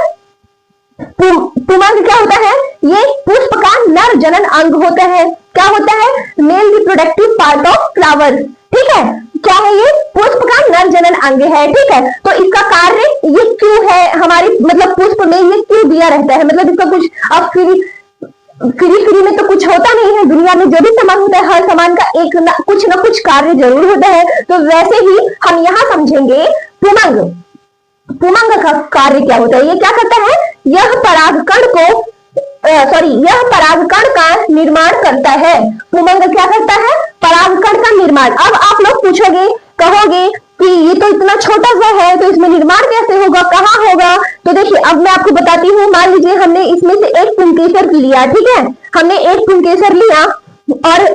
पुमंग क्या होता है? ये पुष्प का नर जनन अंग होता है। क्या होता है? Male reproductive part of flower. ठीक है, क्या है ये? पुष्प का नर जनन अंग है। ठीक है, तो इसका कार्य ये क्यों है हमारी, मतलब पुष्प में ये क्यों दिया रहता है, मतलब इसका कुछ अब फ्री में तो कुछ होता नहीं है। दुनिया में जो भी सामान होता है, हर सामान का कुछ ना कुछ कार्य जरूर होता है। तो वैसे ही हम यहाँ समझेंगे पुमंग का कार्य क्या होता है। ये क्या करता है? यह परागकण का निर्माण करता है। पुमंग क्या करता है? परागकण का निर्माण। अब आप लोग पूछोगे, कहोगे कि ये तो इतना छोटा सा है, तो इसमें निर्माण कैसे होगा, कहाँ होगा? तो देखिए अब मैं आपको बताती हूँ। मान लीजिए हमने इसमें से एक पुंकेसर लिया। ठीक है, हमने एक पुंकेसर लिया और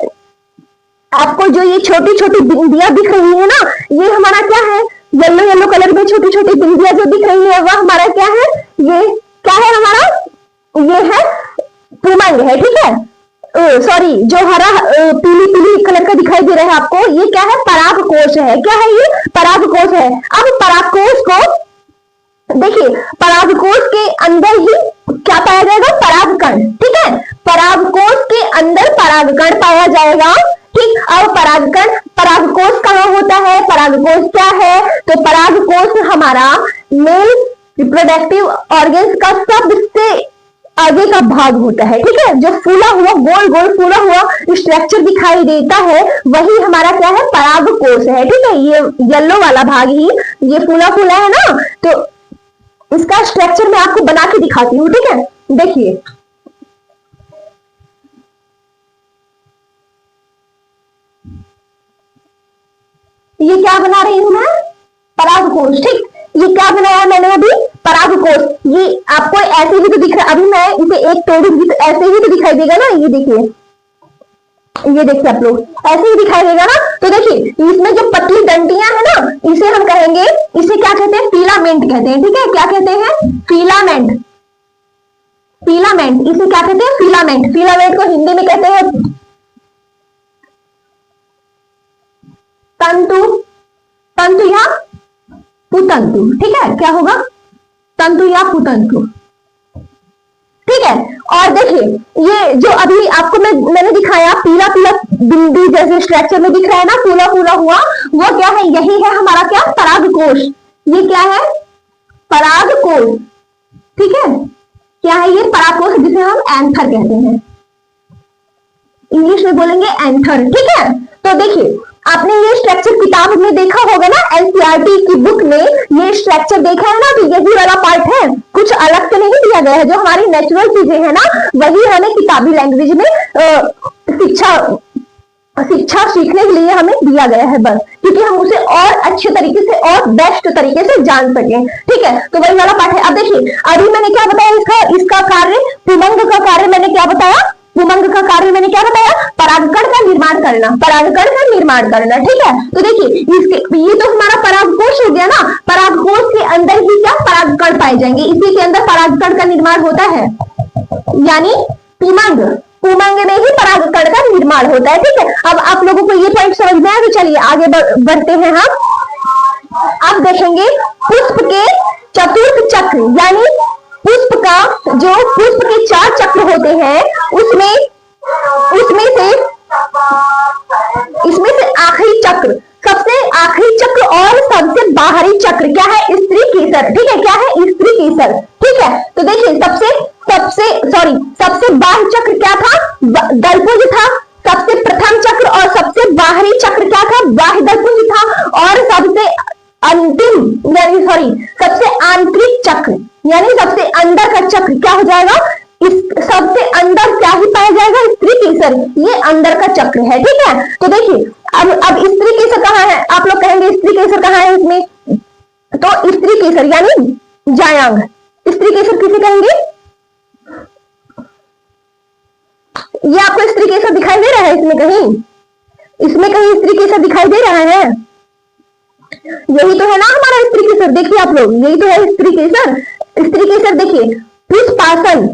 आपको जो ये छोटी छोटी बिंदियां दिख रही है ना, ये हमारा क्या है? येलो येलो कलर में छोटी छोटी बिंदियां जो दिख रही है, वह हमारा क्या है? ये क्या है हमारा? ये है पुमंग है। ठीक है, सॉरी, जो हरा पीली पीली कलर का दिखाई दे रहा है आपको, ये क्या है? परागकोश है। क्या है ये? परागकोश है। अब परागकोश को देखिए, परागकोश के अंदर ही क्या पाया जाएगा? परागकण। ठीक है, परागकोश के अंदर परागकण पाया जाएगा। ठीक, अब परागकोश कहाँ होता है? परागकोश क्या है? तो परागकोश हमारा मेल रिप्रोडक्टिव ऑर्गन्स का सबसे आगे का भाग होता है। ठीक है, जो फूला हुआ गोल गोल फूला हुआ स्ट्रक्चर दिखाई देता है, वही हमारा क्या है? परागकोश है। ठीक है, ये येलो वाला भाग ही ये फूला फूला है ना, तो इसका स्ट्रक्चर मैं आपको बना के दिखाती हूँ। ठीक है, देखिए ये क्या बना रही हूं मैं? परागकोश। ठीक, ये क्या बनाया मैंने अभी? परागकोश। ये आपको ऐसे ही तो दिख रहा है, अभी मैं इसे एक तोड़ूंगी तो ऐसे ही तो दिखाई देगा ना। ये देखिए आप लोग, ऐसे ही दिखाई देगा ना। तो देखिए इसमें जो पतली डंडियां है ना, इसे हम कहेंगे, इसे क्या कहते हैं? फिलामेंट कहते हैं। ठीक है, क्या कहते हैं? फिलामेंट। इसे क्या कहते हैं? फिलामेंट। फिलामेंट को हिंदी में कहते हैं तंतु या पुतंतु। ठीक है, क्या होगा? तंतु या पुतंतु। ठीक है, और देखिए ये जो अभी आपको मैंने दिखाया पीला पीला बिंदी जैसे स्ट्रक्चर में दिख रहा है ना, फूला फूला हुआ, वो क्या है? यही है हमारा क्या? परागकोश। ये क्या है? परागकोश। ठीक है, क्या है ये? परागकोश, जिसे हम एंथर कहते हैं। इंग्लिश में बोलेंगे एंथर, ठीक है। तो देखिए आपने ये स्ट्रक्चर किताब में देखा होगा ना, एनसीईआरटी की बुक में ये स्ट्रक्चर देखा है ना, तो यही वाला पार्ट है, कुछ अलग से नहीं दिया गया है। जो हमारी नेचुरल चीजें है ना, वही हमें किताबी लैंग्वेज में शिक्षा सीखने के लिए हमें दिया गया है बस, क्योंकि हम उसे और अच्छे तरीके से और बेस्ट तरीके से जान सके, ठीक है। तो वही वाला पार्ट है। अब देखिए अभी मैंने क्या बताया, इसका कार्य, पुमंग का कार्य मैंने क्या बताया, पुमंग का कार्य मैंने क्या बताया, परागकण का निर्माण करना, परागकण का निर्माण करना, ठीक है। तो देखिए इसके ये तो हमारा परागकोश हो गया ना, परागकोश के अंदर ही क्या परागकण पाए जाएंगे, इसी के अंदर परागकण का निर्माण होता है, यानी पुमंग, पुमंग में ही परागकण का निर्माण होता है, ठीक है। अब आप लोगों को ये पॉइंट समझ में आया, तो चलिए आगे बढ़ते हैं हम। अब देखेंगे पुष्प के चतुर्थ चक्र, यानी पुष्प का जो पुष्प के 4 चक्र होते हैं, इसमें से आखिरी चक्र, सबसे आखिरी चक्र और सबसे बाहरी चक्र क्या है, स्त्री केसर, ठीक है। क्या है, स्त्री केसर, ठीक है। तो देखिए सबसे बाह्य चक्र क्या था, दलपुंज था। सबसे प्रथम चक्र और सबसे बाहरी चक्र क्या था, बाह्य दलपुंज था। और सबसे अंतिम सबसे आंतरिक चक्र, यानी सबसे अंदर का चक्र क्या हो जाएगा, इस सबसे अंदर क्या ही पाया जाएगा, स्त्री केसर, ये अंदर का चक्र है, ठीक है। तो देखिए अब स्त्री केसर कहाँ है, आप लोग कहेंगे स्त्री केसर कहाँ है इसमें, तो स्त्री केसर यानी जायांग, स्त्री केसर किसे कहेंगे, ये आपको स्त्री केसर दिखाई दे रहा है, इसमें कहीं स्त्री केसर दिखाई दे रहा है, यही तो है ना हमारा स्त्री केसर। देखिए आप लोग, यही तो है स्त्री केसर। स्त्री केसर देखिए पुष्पासन,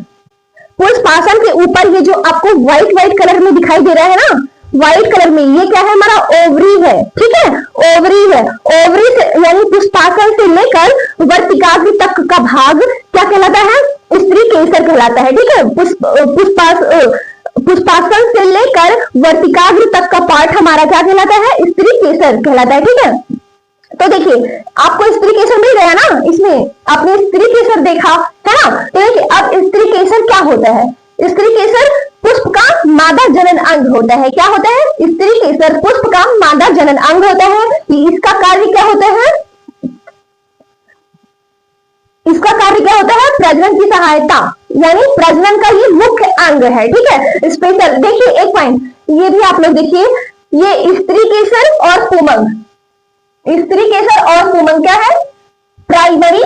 पुष्पासन के ऊपर ये जो आपको व्हाइट कलर में दिखाई दे रहा है ना, व्हाइट कलर में, ये क्या है, हमारा ओवरी है, ठीक है, ओवरी है। ओवरी से यानी पुष्पासन से लेकर वर्तिकाग्र तक का भाग क्या कहलाता है, स्त्री केसर कहलाता है, ठीक है। पुष्पासन से लेकर वर्तिकाग्र तक का पार्ट हमारा क्या कहलाता है, स्त्री केसर कहलाता है, ठीक है। तो देखिए आपको स्त्री केसर मिल गया ना, इसमें आपने स्त्री केसर देखा है ना। तो देखिए अब स्त्री केसर क्या होता है, स्त्री केसर पुष्प का मादा जनन अंग होता है। क्या होता है, स्त्री केसर पुष्प का मादा जनन अंग होता है। इसका कार्य क्या होता है, इसका कार्य क्या होता है, प्रजनन की सहायता, यानी प्रजनन का ये मुख्य अंग है, ठीक है। स्पेशल देखिए एक पॉइंट ये भी आप लोग देखिए, ये स्त्री केसर और पुमंग, स्त्री केसर और पुमंग क्या है, प्राइमरी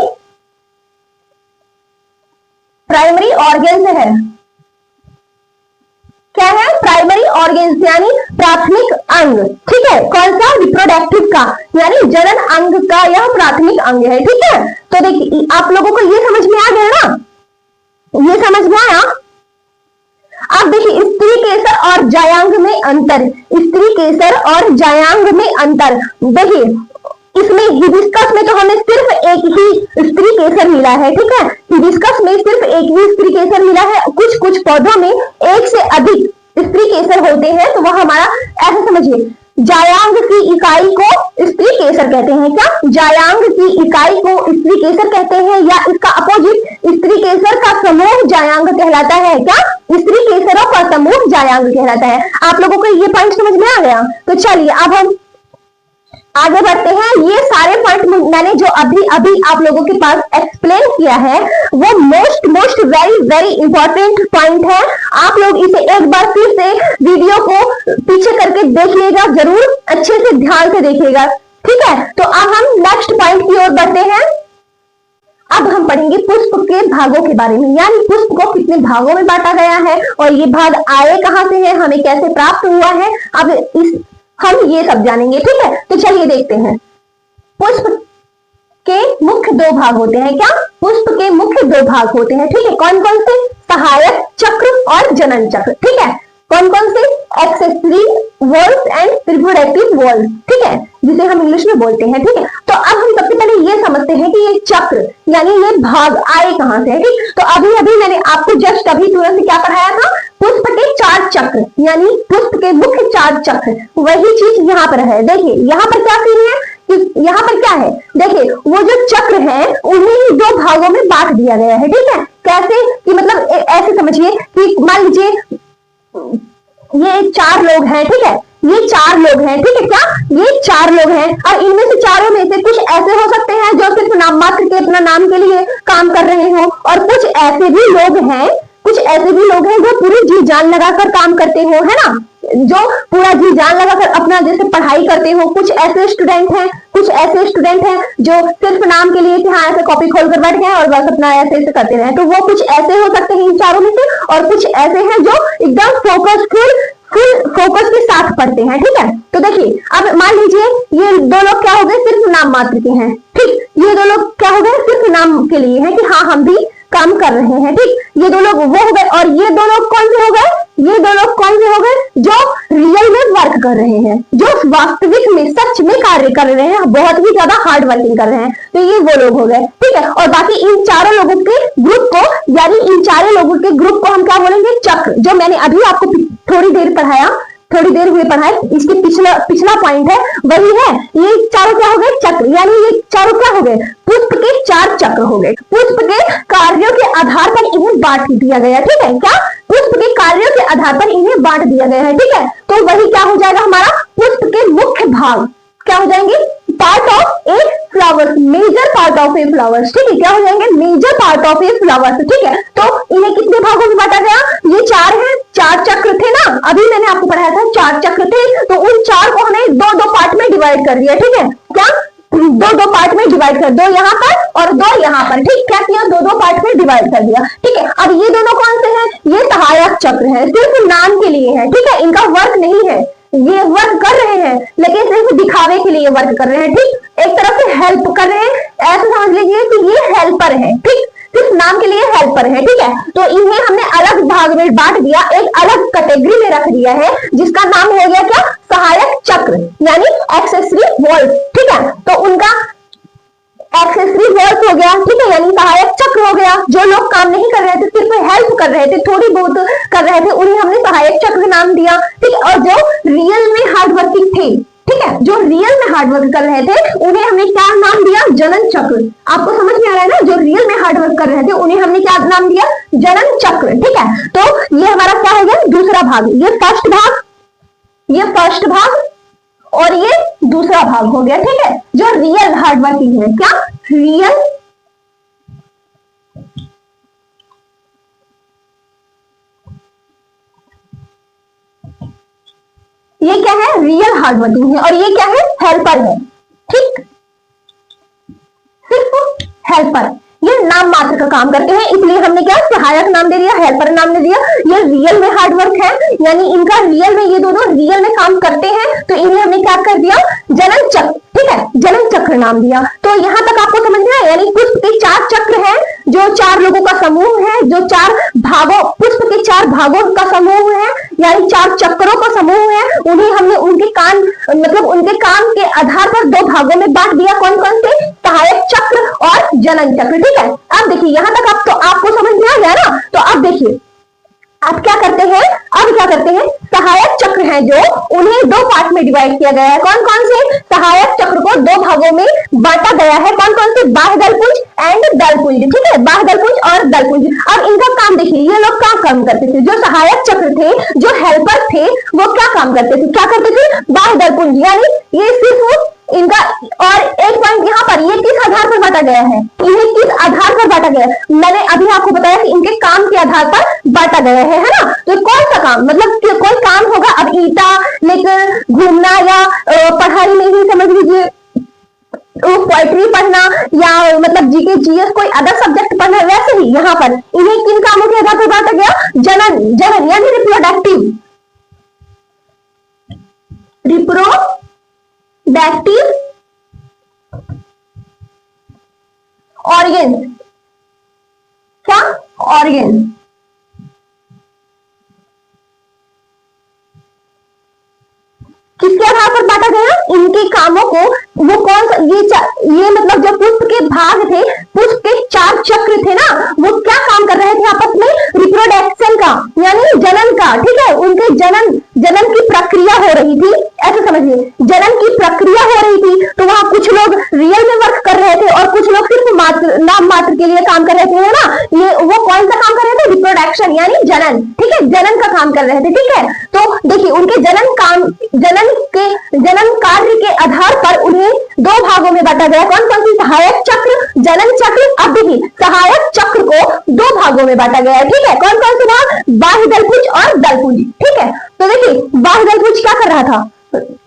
ऑर्गेन्स है। क्या है, प्राइमरी ऑर्गेन्स यानी प्राथमिक अंग, ठीक है। कौन सा, रिप्रोडक्टिव का, यानी जनन अंग का यह प्राथमिक अंग है, ठीक है। तो देखिए आप लोगों को ये समझ में आ गया ना, ये समझ में आया। अब देखिए स्त्री केसर और जायांग में अंतर, स्त्री केसर और जायांग में अंतर। देखिए इसमें हिबिस्कस में तो हमें सिर्फ एक ही स्त्री केसर मिला है, ठीक है। हिबिस्कस में सिर्फ एक ही स्त्री केसर मिला है। कुछ पौधों में एक से अधिक स्त्री केसर होते हैं, तो वह हमारा ऐसा समझिए, जायांग की इकाई को स्त्री केसर कहते हैं। क्या, जायांग की इकाई को स्त्री केसर कहते हैं, या इसका अपोजिट स्त्री केसर का समूह जायांग कहलाता है। क्या, स्त्री केसरों का समूह जायांग कहलाता है। आप लोगों को ये पॉइंट समझ में आ गया। तो चलिए अब हम आगे बढ़ते हैं। ये सारे पॉइंट मैंने जो अभी आप लोगों के पास एक्सप्लेन किया है, वो मोस्ट वेरी इंपॉर्टेंट पॉइंट है। आप लोग इसे एक बार फिर से वीडियो को पीछे करके देखिएगा, जरूर अच्छे से ध्यान से देखिएगा, ठीक है। तो अब हम नेक्स्ट पॉइंट की ओर बढ़ते हैं। अब हम पढ़ेंगे पुष्प के भागों के बारे में, यानी पुष्प को कितने भागों में बांटा गया है और ये भाग आए कहां से है, हमें कैसे प्राप्त हुआ है, अब हम ये सब जानेंगे, ठीक है। तो चलिए देखते हैं। पुष्प के मुख्य 2 भाग होते हैं। क्या, पुष्प के मुख्य 2 भाग होते हैं, ठीक है। कौन कौन से, सहायक चक्र और जनन चक्र, ठीक है। कौन कौन से, accessory walls and reproductive walls, ठीक है, जिसे हम इंग्लिश में बोलते हैं, ठीक है। तो अब हम सबसे पहले ये समझते हैं कि ये चक्र यानी ये भाग आए कहां से है, ठीक। तो अभी मैंने आपको जस्ट अभी तुरंत क्या पढ़ाया था, पुष्प के 4 चक्र, यानी पुष्प के मुख्य 4 चक्र, वही चीज यहाँ पर है। देखिए यहाँ पर क्या सीन है, कि यहाँ पर क्या है, देखिए वो जो चक्र है उन्हें ही 2 भागों में बांट दिया गया है, ठीक है। कैसे, कि मतलब ऐसे समझिए कि मान लीजिए ये 4 लोग हैं, ठीक है, ये 4 लोग हैं, ठीक है, क्या ये 4 लोग हैं। और इनमें से चारों में से कुछ ऐसे हो सकते हैं जो सिर्फ नाम मात्र के अपना नाम के लिए काम कर रहे हो, और कुछ ऐसे भी लोग हैं, कुछ ऐसे भी लोग हैं जो पूरी जी जान लगाकर काम करते हो, है ना, जो पूरा जी जान लगाकर अपना जैसे पढ़ाई करते हो। कुछ ऐसे स्टूडेंट हैं, कुछ ऐसे स्टूडेंट हैं जो सिर्फ नाम के लिए कि हाँ ऐसे कॉपी खोल कर बैठ गए और बस अपना ऐसे ऐसे करते रहे, तो वो कुछ ऐसे हो सकते हैं इन चारों में से। और कुछ ऐसे हैं जो एकदम फुल फोकस के साथ पढ़ते हैं, ठीक है। तो देखिए अब मान लीजिए ये 2 लोग क्या हो गए, सिर्फ नाम मात्र के हैं, ठीक, ये 2 लोग क्या हो गए, सिर्फ नाम के लिए हैं कि हाँ हम भी काम कर रहे हैं, ठीक, ये 2 लोग वो हो गए। और ये 2 लोग कौन से हो गए, ये 2 लोग कौन से हो गए, जो रियल में वर्क कर रहे हैं, जो वास्तविक में सच में कार्य कर रहे हैं, बहुत ही ज्यादा हार्ड वर्किंग कर रहे हैं, तो ये वो लोग हो गए, ठीक है। और बाकी इन चारों लोगों के ग्रुप को, यानी इन चारों लोगों के ग्रुप को हम क्या बोलेंगे, चक्र, जो मैंने अभी आपको थोड़ी देर पढ़ाया, थोड़ी देर हुए पढ़ाए, इसके पिछला पॉइंट है वही है। ये चारों क्या हो गए, चक्र, यानी ये चारों क्या हो गए, पुष्प के 4 चक्र हो गए। पुष्प के कार्यों के आधार पर इन्हें बांट दिया गया, ठीक है, क्या पुष्प के कार्यों के आधार पर इन्हें बांट दिया गया है, ठीक है। तो वही क्या हो जाएगा हमारा, पुष्प के मुख्य भाग क्या हो जाएंगे, part of a flowers, major part of a flowers, ठीक है, क्या हो जाएंगे, major part of a flowers, ठीक है। तो इन्हें कितने भागों में बांटा गया, ये 4 हैं, 4 चक्र थे ना, अभी मैंने आपको पढ़ाया था 4 चक्र थे, तो उन 4 को हमें 2-2 पार्ट में डिवाइड कर दिया, ठीक है, क्या 2-2 पार्ट में डिवाइड कर, 2 यहाँ पर और 2 यहाँ पर, ठीक, क्या किया, 2-2 पार्ट में डिवाइड कर दिया, ठीक है। अब ये दोनों कौन से हैं, ये सहायक चक्र है, सिर्फ नाम के लिए है, ठीक है, इनका वर्क नहीं है, ये वर्क कर रहे हैं लेकिन सिर्फ दिखावे के लिए वर्क कर रहे हैं, ठीक, एक तरफ से हेल्प कर रहे हैं, ऐसा समझ लीजिए कि ये हेल्पर है, ठीक, सिर्फ नाम के लिए हेल्पर है, ठीक है। तो इन्हें हमने अलग भाग में बांट दिया, एक अलग कैटेगरी में रख दिया है, जिसका नाम हो गया क्या, सहायक चक्र, यानी एक्सेसरी वॉल्स, ठीक है। तो उनका एक्सेसरी वर्क हो गया, ठीक है, यानी सहायक चक्र हो गया। जो लोग काम नहीं कर रहे थे, सिर्फ हेल्प कर रहे थे, थोड़ी बहुत कर रहे थे, उन्हें हमने सहायक चक्र नाम दिया, ठीक है। और जो रियल में हार्ड वर्किंग थे, ठीक है, जो रियल में हार्ड वर्क कर रहे थे, उन्हें हमने क्या नाम दिया, जनन चक्र। आपको समझ में आ रहा है ना, जो रियल में हार्ड वर्क कर रहे थे उन्हें हमने क्या नाम दिया, जनन चक्र, ठीक है। तो ये हमारा क्या हो गया, दूसरा भाग, ये फर्स्ट भाग, ये फर्स्ट भाग और ये दूसरा भाग हो गया, ठीक है, जो रियल हार्ड वर्किंग है, क्या रियल ये क्या है, रियल हार्ड वर्किंग है, और ये क्या है, हेल्पर है, ठीक, सिर्फ हेल्पर, ये नाम मात्र का काम करते हैं, इसलिए हमने क्या सहायक नाम दे दिया, हेल्पर नाम दे दिया। ये रियल में हार्ड वर्क है, यानी इनका रियल में, ये दोनों रियल में काम करते हैं, तो इन्हें हमने क्या कर दिया, जनन चक्र, ठीक है, जनन चक्र नाम दिया। तो यहां तक आपको समझ में आया, यानी पुष्प के 4 चक्र हैं, जो 4 लोगों का समूह है, जो 4 भागों, पुष्प के 4 भागों का समूह है, यानी 4 चक्रों का समूह है, उन्हें हमने उनके काम, मतलब उनके काम के आधार पर 2 भागों में बांट दिया, कौन कौन से, सहायक चक्र और जनन चक्र, ठीक है। अब देखिए यहां तक आप, तो आपको समझ में आ गया ना। तो अब देखिए अब क्या करते हैं, अब क्या करते हैं, सहायक चक्र हैं जो, उन्हें 2 पार्ट में डिवाइड किया गया है, कौन कौन से, सहायक चक्र को 2 भागों में बांटा गया है, कौन कौन से, बाह्य दलपुंज एंड दलपुंज, ठीक है, बाह्य दलपुंज और दलपुंज। अब इनका काम देखिए, ये लोग क्या काम करते थे, जो सहायक चक्र थे, जो हेल्पर थे, वो क्या काम करते थे, क्या करते थे, बाह्य दलपुंज, यानी ये सिर्फ इनका। और एक पॉइंट यहाँ पर, ये किस आधार पर बांटा गया है, इन्हें किस आधार पर बांटा गया है, मैंने अभी आपको बताया कि इनके काम के आधार पर बांटा गया है ना। तो कौन सा काम, मतलब कोई काम होगा, अब ईटा लेकर घूमना या पढ़ाई में ही समझ लीजिए पोएट्री पढ़ना, या मतलब जीके जीएस कोई अदर सब्जेक्ट पढ़ना, वैसे ही यहाँ पर इन्हें किन कामों के आधार पर बांटा गया, जनन, जनन यानी रिप्रोडक्टिव, रिप्रोडक्टिव ऑर्गन, क्या ऑर्गन, किसके आधार पर बांटा गया, इनके कामों को, वो कौन सा, ये मतलब जो पुष्प के भाग थे, पुष्प के 4 चक्र थे ना, वो क्या काम कर रहे थे आपस में, रिप्रोडक्शन का, यानी जनन का, ठीक है, उनके जनन की प्रक्रिया हो रही थी, ऐसे समझिए, जनन की प्रक्रिया हो रही थी। तो वहां कुछ लोग रियल में वर्क कर रहे थे और कुछ लोग सिर्फ नाम मात्र के लिए काम कर रहे थे, है ना। ये वो कौन सा काम कर रहे थे, रिप्रोडक्शन यानी जनन, ठीक है, जनन का काम कर रहे थे, ठीक है। तो देखिए उनके जनन कार्य के आधार पर उन्हें दो भागों में बांटा गया। कौन कौन सी? सहायक चक्र, जनन चक्र। अब देखिए सहायक चक्र को दो भागों में बांटा गया है, ठीक है। कौन कौन से भाग? बाह्य दलपुंज और दलपुंज, ठीक है। तो देखिए बाह्य दलपुंज क्या कर रहा था,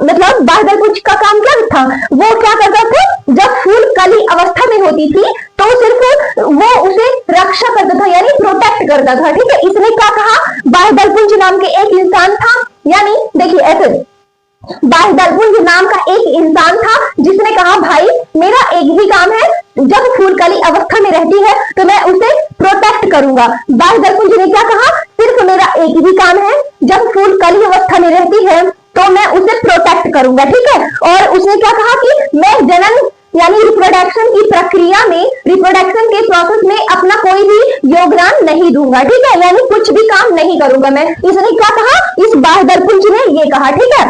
मतलब बाह्य दलपुंज का काम क्या था? वो क्या करता था, जब फूल कली अवस्था में होती थी तो सिर्फ वो उसे रक्षा करता था यानी प्रोटेक्ट करता था, ठीक है। इसने क्या कहा? बाह्य दलपुंज नाम के एक इंसान था, यानी देखिए ऐसे बाह्य दलपुंज नाम का एक इंसान था जिसने कहा भाई मेरा एक ही काम है, जब फूल कली अवस्था में रहती है तो मैं उसे प्रोटेक्ट करूंगा। बाह्य दलपुंज ने क्या कहा? सिर्फ मेरा एक ही काम है, जब फूल कली अवस्था में रहती है तो मैं उसे प्रोटेक्ट करूंगा, ठीक है। और उसने क्या कहा कि मैं जनन यानी रिप्रोडक्शन की प्रक्रिया में, रिप्रोडक्शन के प्रोसेस में अपना कोई भी योगदान नहीं दूंगा, ठीक है, यानी कुछ भी काम नहीं करूंगा मैं। इसने क्या कहा? इस बाह्य दलपुंज ने ये कहा, ठीक है।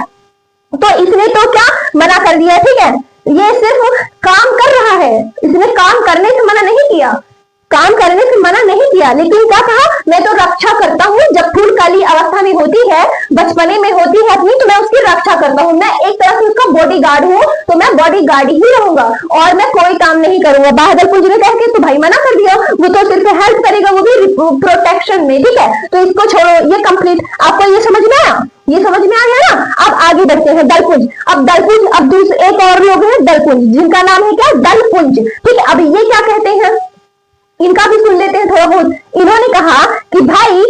तो इसने तो क्या मना कर दिया, ठीक है, ये सिर्फ काम कर रहा है, इसने काम करने से मना नहीं किया, काम करने से मना नहीं किया, लेकिन क्या कहा? मैं तो रक्षा करता हूँ, जब फूल कली अवस्था में होती है, बचपने में होती है अपनी, तो मैं उसकी रक्षा करता हूँ, मैं एक तरह से उसका बॉडीगार्ड हूँ, तो मैं बॉडीगार्ड ही रहूंगा और मैं कोई काम नहीं करूंगा। बाह्य दलपुंज ने कह के तो भाई मना कर दिया, वो तो सिर्फ हेल्प करेगा, वो भी प्रोटेक्शन में, ठीक है। तो इसको छोड़ो, ये कंप्लीट। आपको ये समझ में आया? ये समझ में आ गया ना? अब आगे बढ़ते हैं दलपुंज। अब दलपुंज, अब दूसरे एक और लोग हैं दलपुंज, जिनका नाम है क्या? दलपुंज, ठीक है। अब ये क्या कहते हैं, इनका भी सुन लेते हैं थोड़ा बहुत। इन्होंने कहा कि भाई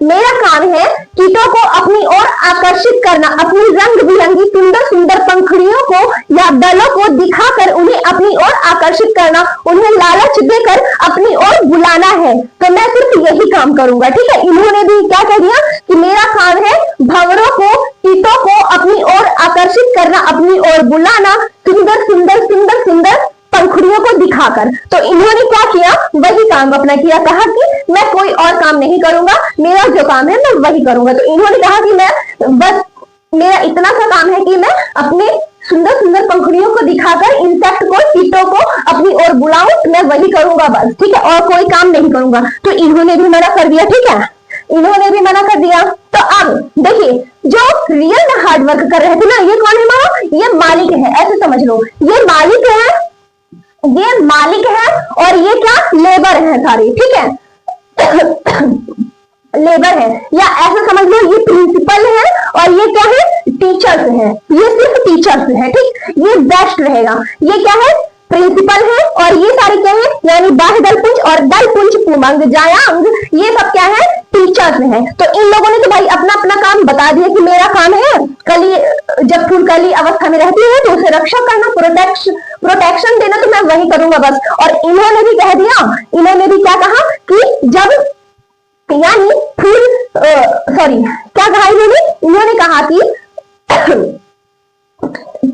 मेरा काम है कीटों को अपनी ओर आकर्षित करना, अपनी रंग बिरंगी सुंदर सुंदर पंखुड़ियों को या दलों को दिखाकर उन्हें अपनी ओर आकर्षित करना, उन्हें लालच देकर अपनी ओर बुलाना है, तो मैं सिर्फ यही काम करूंगा, ठीक है। इन्होंने भी क्या कह दिया कि मेरा काम है भंवरों को, कीटों को अपनी ओर आकर्षित करना, अपनी ओर बुलाना, सुंदर सुंदर सुंदर सुंदर पंखुड़ियों को दिखाकर। तो इन्होंने क्या किया? वही काम अपना किया, कहा कि मैं कोई और काम नहीं करूंगा, मेरा जो काम है मैं वही करूंगा। तो इन्होंने कहा कि मैं बस, मेरा इतना सा काम है कि मैं अपने सुंदर सुंदर पंखुड़ियों को दिखाकर इंसेक्ट को, कीटों को अपनी ओर बुलाऊं, मैं वही करूंगा बस, ठीक है, और कोई काम नहीं करूंगा। तो इन्होंने भी मना कर दिया, ठीक है, इन्होंने भी मना कर दिया। तो अब देखिए जो रियल में हार्डवर्क कर रहे थे ना, ये कौन है मानो? ये मालिक है, ऐसे समझ लो, ये मालिक है, ये मालिक है और ये क्या? लेबर है सारे, ठीक है। लेबर है, या ऐसा समझ लो ये प्रिंसिपल है और ये क्या है? टीचर्स है, ये सिर्फ टीचर्स है, ठीक, ये बेस्ट रहेगा। ये क्या है? प्रिंसिपल है और ये सारे क्या है? यानी बाह्य दलपुंज और दलपुंज, पुमंग, जायांग, ये सब क्या है? टीचर्स हैं। तो इन लोगों ने तो भाई अपना अपना काम बता दिया कि मेरा काम है कली, जब फूल कली अवस्था में रहती है तो उसे रक्षा करना, प्रोटेक्शन देना, तो मैं वही करूंगा बस। और इन्होंने भी कह दिया, इन्होंने भी क्या कहा कि जब यानी फूल सॉरी क्या कहा इन्होंने कहा कि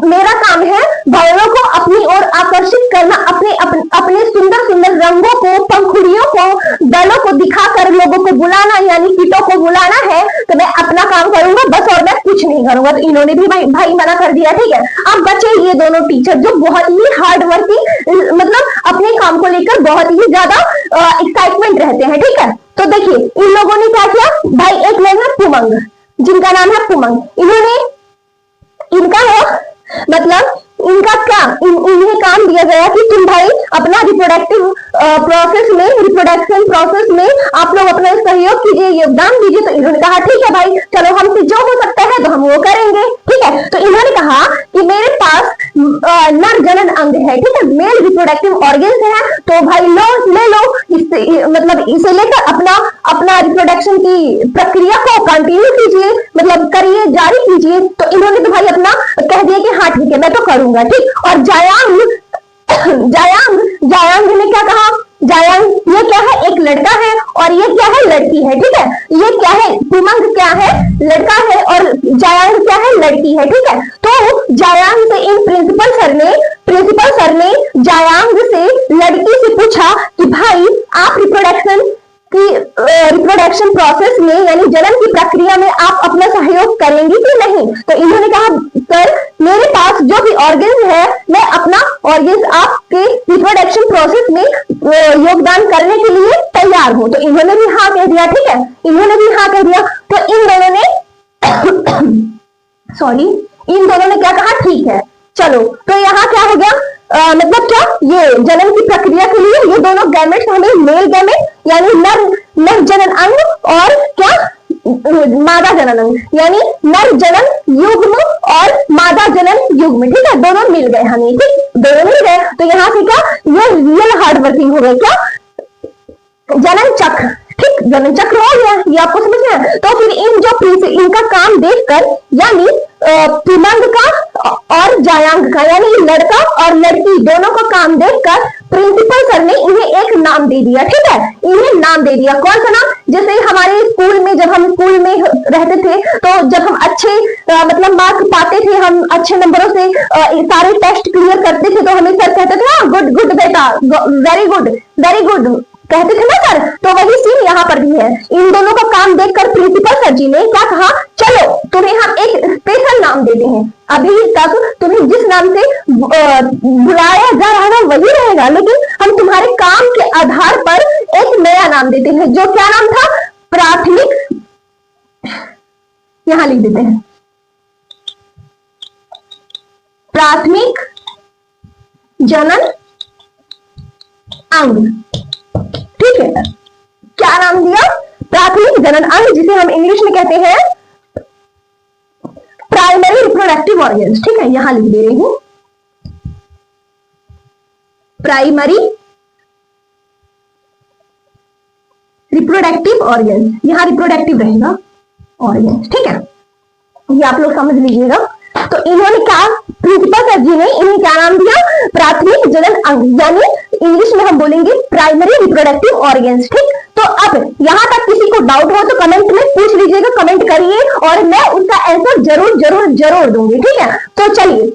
मेरा काम है भंवरों को अपनी ओर आकर्षित करना, अपने सुंदर सुंदर रंगों को, पंखुड़ियों को, दलों को दिखाकर लोगों को बुलाना, यानी कीटों को बुलाना है, तो मैं अपना काम करूंगा बस और मैं कुछ नहीं करूंगा। तो इन्होंने भी भाई मना कर दिया, ठीक है। अब बचे ये दोनों टीचर जो बहुत ही हार्ड वर्किंग, मतलब अपने काम को लेकर बहुत ही ज्यादा एक्साइटमेंट रहते हैं, ठीक है। तो देखिए इन लोगों ने क्या किया भाई, एक लोग है पुमंग, जिनका नाम है पुमंग, इन्होंने, इनका है मतलब इनका क्या, इन्हें काम दिया गया कि तुम भाई अपना रिप्रोडक्टिव प्रोसेस में, रिप्रोडक्शन प्रोसेस में आप लोग अपना सहयोग कीजिए, योगदान दीजिए। तो इन्होंने कहा ठीक है भाई, चलो हमसे जो हो सकता है तो हम वो करेंगे, ठीक है। तो इन्होंने कहा कि मेरे पास नर जनन अंग है, ठीक है, मेल रिप्रोडक्टिव ऑर्गन्स है, तो भाई लो ले लो, मतलब इसे लेकर अपना रिप्रोडक्शन की प्रक्रिया को कंटिन्यू कीजिए, मतलब करिए, जारी कीजिए। तो इन्होंने तो भाई अपना कह दिया कि हाँ ठीक है मैं तो करूंगा, ठीक। और जायांग ने क्या कहा, जायांग ये क्या है, एक लड़का है और ये क्या है, लड़की है, ठीक है। ये क्या है, पुमंग क्या है, लड़का है और जायांग क्या है, लड़की है, ठीक है। तो जायांग से इन प्रिंसिपल सर ने जायांग से, लड़की से पूछा कि भाई आप रिप्रोडक्शन प्रोसेस में यानी जनन की प्रक्रिया में आप अपना सहयोग करेंगे कि नहीं। तो इन्होंने कहा सर मेरे पास जो भी ऑर्गन्स है मैं अपना ऑर्गन्स आप कि रिप्रोडक्शन प्रोसेस में योगदान करने के लिए तैयार हो। तो इन्होंने भी हाँ कह दिया, ठीक है, इन्होंने भी हाँ कह दिया। तो इन दोनों ने सॉरी, इन दोनों ने क्या कहा, ठीक है। चलो, तो यहाँ क्या हो गया, मतलब क्या, ये जन्म की प्रक्रिया के लिए ये दोनों गैमेट्स हमें मेल गैमेट यानी नर जनन अंग और क्या मादा जनन अंग यानी नर जनन युग्म और मादा जनन युग्म, ठीक है, दोनों मिल गए हमें, ठीक, दोनों मिल गए। तो यहाँ से क्या, ये रियल हार्ड वर्किंग हो गया, क्या, जनन चक्र, ठीक, जनन चक्र हो गया, ये आपको समझ में आया। तो फिर इन जो इनका काम देखकर यानी पुमांग का और जायांग का यानी लड़का और लड़की दोनों का काम देखकर प्रिंसिपल सर ने इन्हें एक नाम दे दिया, ठीक है, इन्हें नाम दे दिया। कौन सा नाम, जैसे हमारे स्कूल में जब हम स्कूल में रहते थे तो जब हम अच्छे मतलब मार्क्स पाते थे, हम अच्छे नंबरों से सारे टेस्ट क्लियर करते थे, तो हमें सर कहते थे हाँ गुड गुड बेटा, वेरी गुड कहते थे ना सर। तो वही सीन यहाँ पर भी है। इन दोनों का काम देखकर प्रिंसिपल सर जी ने क्या कहा, चलो तुम्हें हम एक स्पेशल नाम देते हैं, अभी तक तुम्हें जिस नाम से बुलाया जा रहा है वही रहेगा, लेकिन हम तुम्हारे काम के आधार पर एक नया नाम देते हैं, जो क्या नाम था, प्राथमिक, यहां लिख देते हैं, प्राथमिक जनन अंग, ठीक है, क्या नाम दिया, प्राथमिक जनन अंग, जिसे हम इंग्लिश में कहते हैं प्राइमरी रिप्रोडक्टिव ऑर्गन्स, ठीक है, यहां लिख दे रही हूं, प्राइमरी रिप्रोडक्टिव ऑर्गन्स, यहां रिप्रोडक्टिव रहेगा ऑर्गन्स, ठीक है, ये आप लोग समझ लीजिएगा। तो इन्होंने क्या, प्रिंसिपल सर जी ने इन्हें क्या नाम दिया, प्राथमिक जनन अंग, यानी इंग्लिश में हम बोलेंगे प्राइमरी रिप्रोडक्टिव ऑर्गन्स, ठीक। तो अब यहां तक किसी को डाउट हो तो कमेंट में पूछ लीजिएगा, कमेंट करिए और मैं उसका आंसर जरूर जरूर जरूर दूंगी, ठीक है। तो चलिए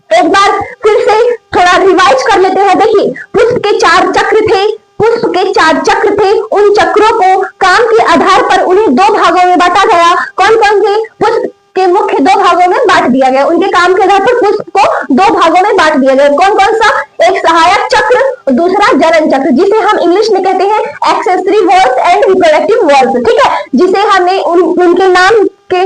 एक बार फिर से थोड़ा रिवाइज कर लेते हैं। देखिए, पुष्प के 4 चक्र थे, पुष्प के 4 चक्र थे, उन चक्रों को काम के आधार पर उन्हें 2 भागों में बांटा गया। कौन कौन से, पुष्प के मुख्य 2 भागों में बांट दिया गया, उनके काम के आधार पर पुष्प को 2 भागों में बांट दिया गया। कौन कौन सा, एक सहायक चक्र, दूसरा जनन चक्र, जिसे हम इंग्लिश में कहते हैं accessory walls and reproductive walls, ठीक है, जिसे हमने उनके नाम के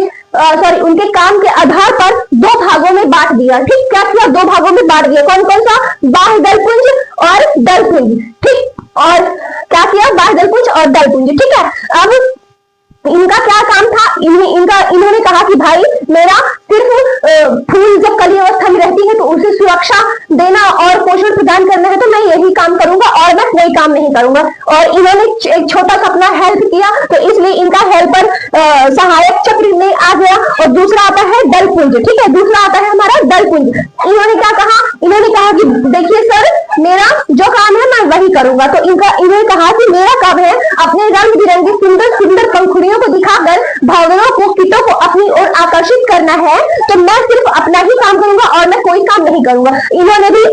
उनके काम के आधार पर 2 भागों में बांट दिया, ठीक, क्या किया, 2 भागों में बांट दिया। कौन कौन सा, बाह्य दलपुंज और दलपुंज, ठीक, और क्या किया, बाह्य दलपुंज और दलपुंज, ठीक है। अब इनका क्या काम था, इन्होंने कहा कि भाई मेरा सिर्फ फूल जब कली अवस्था में रहती है तो उसे सुरक्षा देना और पोषण प्रदान करना है, तो मैं यही काम करूंगा और मैं कोई काम नहीं करूंगा। और इन्होंने एक छोटा सा अपना हेल्प किया, तो इसलिए इनका हेल्पर सहायक चक्र में आ गया। और दूसरा आता है दलपुंज, ठीक है, दूसरा आता है हमारा दलपुंज। इन्होंने क्या कहा, इन्होंने कहा कि देखिए सर, मेरा जो काम है मैं वही करूंगा। तो इन्होंने कहा कि मेरा काम है अपने रंग बिरंगे सुंदर सुंदर पंखुड़ियों को दिखाकर भावनाओं को, कीटों को अपनी ओर आकर्षित करना है, तो मैं सिर्फ अपना ही काम करूंगा और मैं कोई काम नहीं करूंगा। इन्होंने भी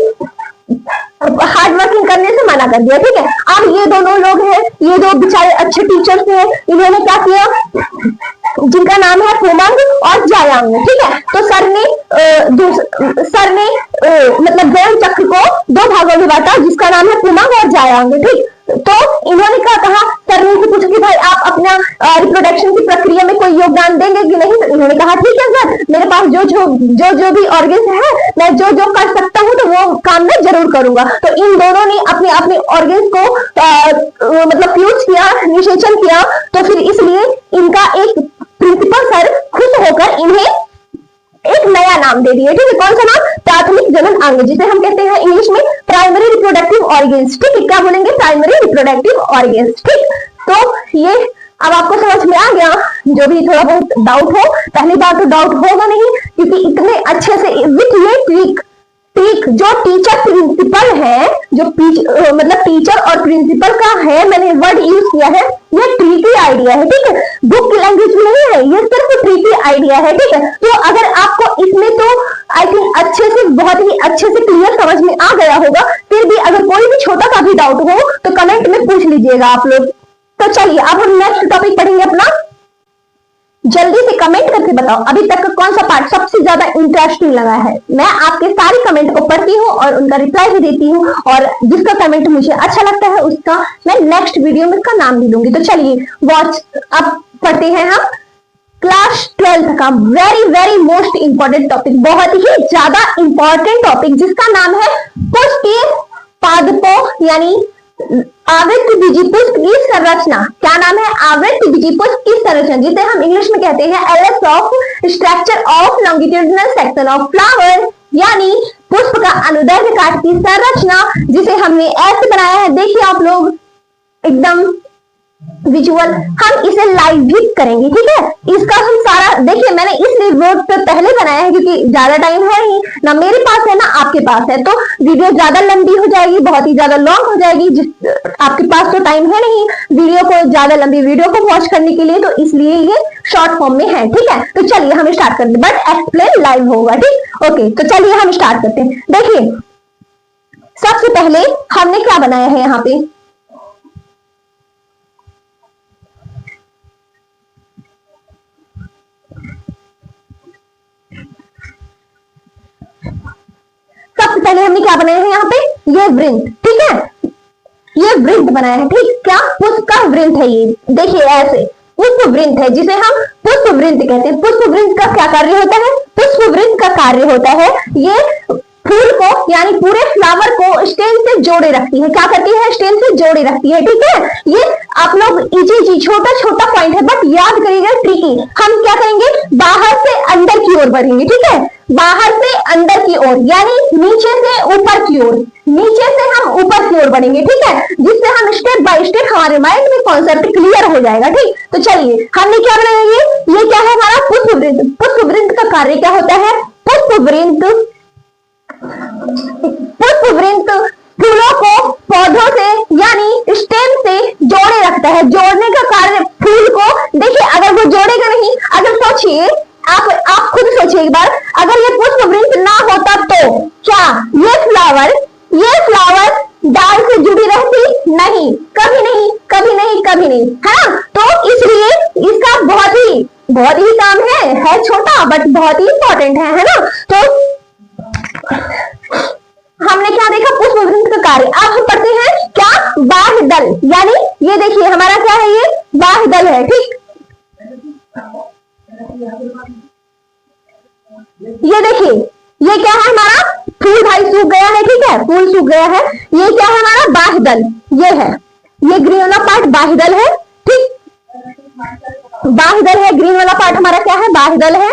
हार्ड वर्किंग करने से मना कर दिया, ठीक है। अब ये दोनों लोग हैं, ये जो बेचारे अच्छे टीचर्स हैं, इन्होंने क्या किया, जिनका नाम है पुमांग और जायांग, ठीक है। तो सर ने मतलब जनन चक्र को 2 भागों में बांटा, जिसका नाम है पुमांग और जायांग, ठीक। तो इन्होंने क्या कहा, सर ने पूछा कि भाई आप अपना रिप्रोडक्शन की प्रक्रिया में कोई योगदान देंगे कि नहीं। तो इन्होंने कहा ठीक है सर, मेरे पास जो भी ऑर्गन्स है, मैं जो कर सकता हूँ तो वो काम मैं जरूर करूंगा। तो इन दोनों ने अपने अपने ऑर्गन्स को मतलब फ्यूज किया, निषेचन किया। तो फिर इसलिए इनका एक प्रिंसिपल सर खुश होकर इन्हें एक नया नाम दे दिए, ठीक है। कौन सा नाम, प्राथमिक जनन अंग, जिसे हम कहते हैं इंग्लिश में प्राइमरी रिप्रोडक्टिव ऑर्गन्स, ठीक है। क्या बोलेंगे, प्राइमरी रिप्रोडक्टिव ऑर्गन्स, ठीक। तो ये अब आपको समझ में आ गया। जो भी थोड़ा बहुत डाउट हो, पहली बार तो डाउट होगा नहीं, क्योंकि इतने अच्छे से विथ ये ट्रिक जो टीचर प्रिंसिपल है, जो मतलब टीचर और प्रिंसिपल का है, मैंने वर्ड यूज किया है, ये ट्रिकी आइडिया है, ठीक है, बुक की लैंग्वेज में नहीं है, ये सिर्फ ट्रिकी आइडिया है, ठीक है। तो अगर आपको इसमें तो आई थिंक अच्छे से, बहुत ही अच्छे से क्लियर समझ में आ गया होगा। फिर भी अगर कोई भी छोटा सा भी डाउट हो तो कमेंट में पूछ लीजिएगा आप लोग। तो चलिए अब हम नेक्स्ट टॉपिक पढ़ेंगे अपना जल्दी से कमेंट करके बताओ अभी तक का कौन सा पार्ट सबसे ज्यादा इंटरेस्टिंग लगा है। मैं आपके सारे कमेंट को पढ़ती हूँ और उनका रिप्लाई भी देती हूँ, और जिसका कमेंट मुझे अच्छा लगता है उसका मैं नेक्स्ट वीडियो में उसका नाम भी लूंगी। तो चलिए वॉच अब पढ़ते हैं हम क्लास 12 का very very most important topic, बहुत ही ज्यादा इंपॉर्टेंट टॉपिक, जिसका नाम है पुष्प के पादपों यानी आवृत्त बीजीपुष्प की संरचना। क्या नाम है? आवृत्त बीजीपुष्प की संरचना, जिसे हम इंग्लिश में कहते हैं LS of structure of longitudinal section of flower, यानी पुष्प का अनुदैर्ध्य काट की संरचना, जिसे हमने ऐसे बनाया है। देखिए आप लोग एकदम विजुअल, हम इसे लाइव भी करेंगे, ठीक है। इसका हम सारा देखिए, मैंने इसलिए वीडियो पे पहले बनाया है क्योंकि ज्यादा टाइम है ही ना मेरे पास है ना आपके पास है, तो वीडियो ज्यादा लंबी हो जाएगी, बहुत ही ज्यादा लॉन्ग हो जाएगी। आपके पास तो टाइम है नहीं वीडियो को ज्यादा लंबी वीडियो को वॉच करने के लिए, तो इसलिए ये शॉर्ट फॉर्म में है, ठीक है। तो चलिए हम स्टार्ट करते हैं, बट एक्सप्लेन लाइव होगा, ठीक। ओके, तो चलिए हम स्टार्ट करते हैं। देखिए सबसे पहले हमने क्या बनाया है यहाँ पे, सबसे पहले हमने क्या बनाया है यहाँ पे, ये वृंत, ठीक है। ये वृंत बनाया है, ठीक। क्या? पुष्प का वृंत है ये, देखिए ऐसे पुष्प वृंत है, जिसे हम पुष्प वृंत कहते हैं। पुष्प वृंत का क्या कार्य होता है? पुष्प वृंत का कार्य होता है ये फूल को यानी पूरे फ्लावर को स्टेम से जोड़े रखती है। क्या करती है? स्टेम से जोड़े रखती है, ठीक है। ये आप लोग इजी छोटा छोटा पॉइंट है, बट याद करिएगा ट्रिकी। हम क्या करेंगे? बाहर से अंदर की ओर बढ़ेंगे, ठीक है। बाहर से अंदर की ओर यानी नीचे से ऊपर की ओर, नीचे से हम ऊपर की ओर बढ़ेंगे, ठीक है, जिससे हम स्टेप बाय स्टेप हमारे माइंड में कॉन्सेप्ट क्लियर हो जाएगा, ठीक। तो चलिए हमने क्या बनाया, ये क्या है हमारा पुष्प वृंत। पुष्प वृंत का कार्य क्या होता है? पुष्प वृंत फूलों को पौधों से यानी स्टेम से जोड़े रखता है। जोड़ने का कार्य फूल को, देखिए अगर वो जोड़ेगा नहीं, अगर सोचिए आप खुद सोचिए एक बार, अगर ये पुष्प वृंत ना होता तो क्या ये फ्लावर डाल से जुड़ी रहती? नहीं, कभी नहीं, कभी नहीं, कभी नहीं, है ना। तो इसलिए इसका बहुत ही काम है छोटा बट बहुत ही इंपॉर्टेंट है ना। तो हमने क्या देखा? पुष्प वृंत का कार्य। अब हम पढ़ते हैं क्या? बाह्य दल, यानी ये देखिए हमारा क्या है, ये बाह्य दल है, ठीक। ये देखिए ये क्या है हमारा? फूल भाई सूख गया है, ठीक है, फूल सूख गया है। ये क्या है हमारा? बाह्य दल, ये है, ये ग्रीन वाला पार्ट बाह्य दल है, ठीक। बाह्य दल है, ग्रीन वाला पार्ट हमारा क्या है? बाह्य दल है।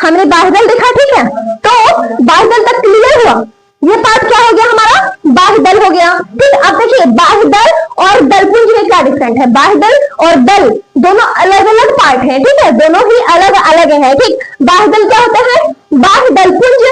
हमने बाह्य दल देखा, ठीक है। तो बाह्य दल तक क्लियर हुआ। ये पार्ट क्या हो गया हमारा? बाह्य दल हो गया, ठीक। अब देखिए बाह्य दल और दलपुंज में क्या डिफरेंट है? बाह्य दल और दल दोनों अलग अलग पार्ट हैं, ठीक है, दोनों ही अलग अलग है, ठीक। बाह्य दल क्या होता है? बाह्य दलपुंज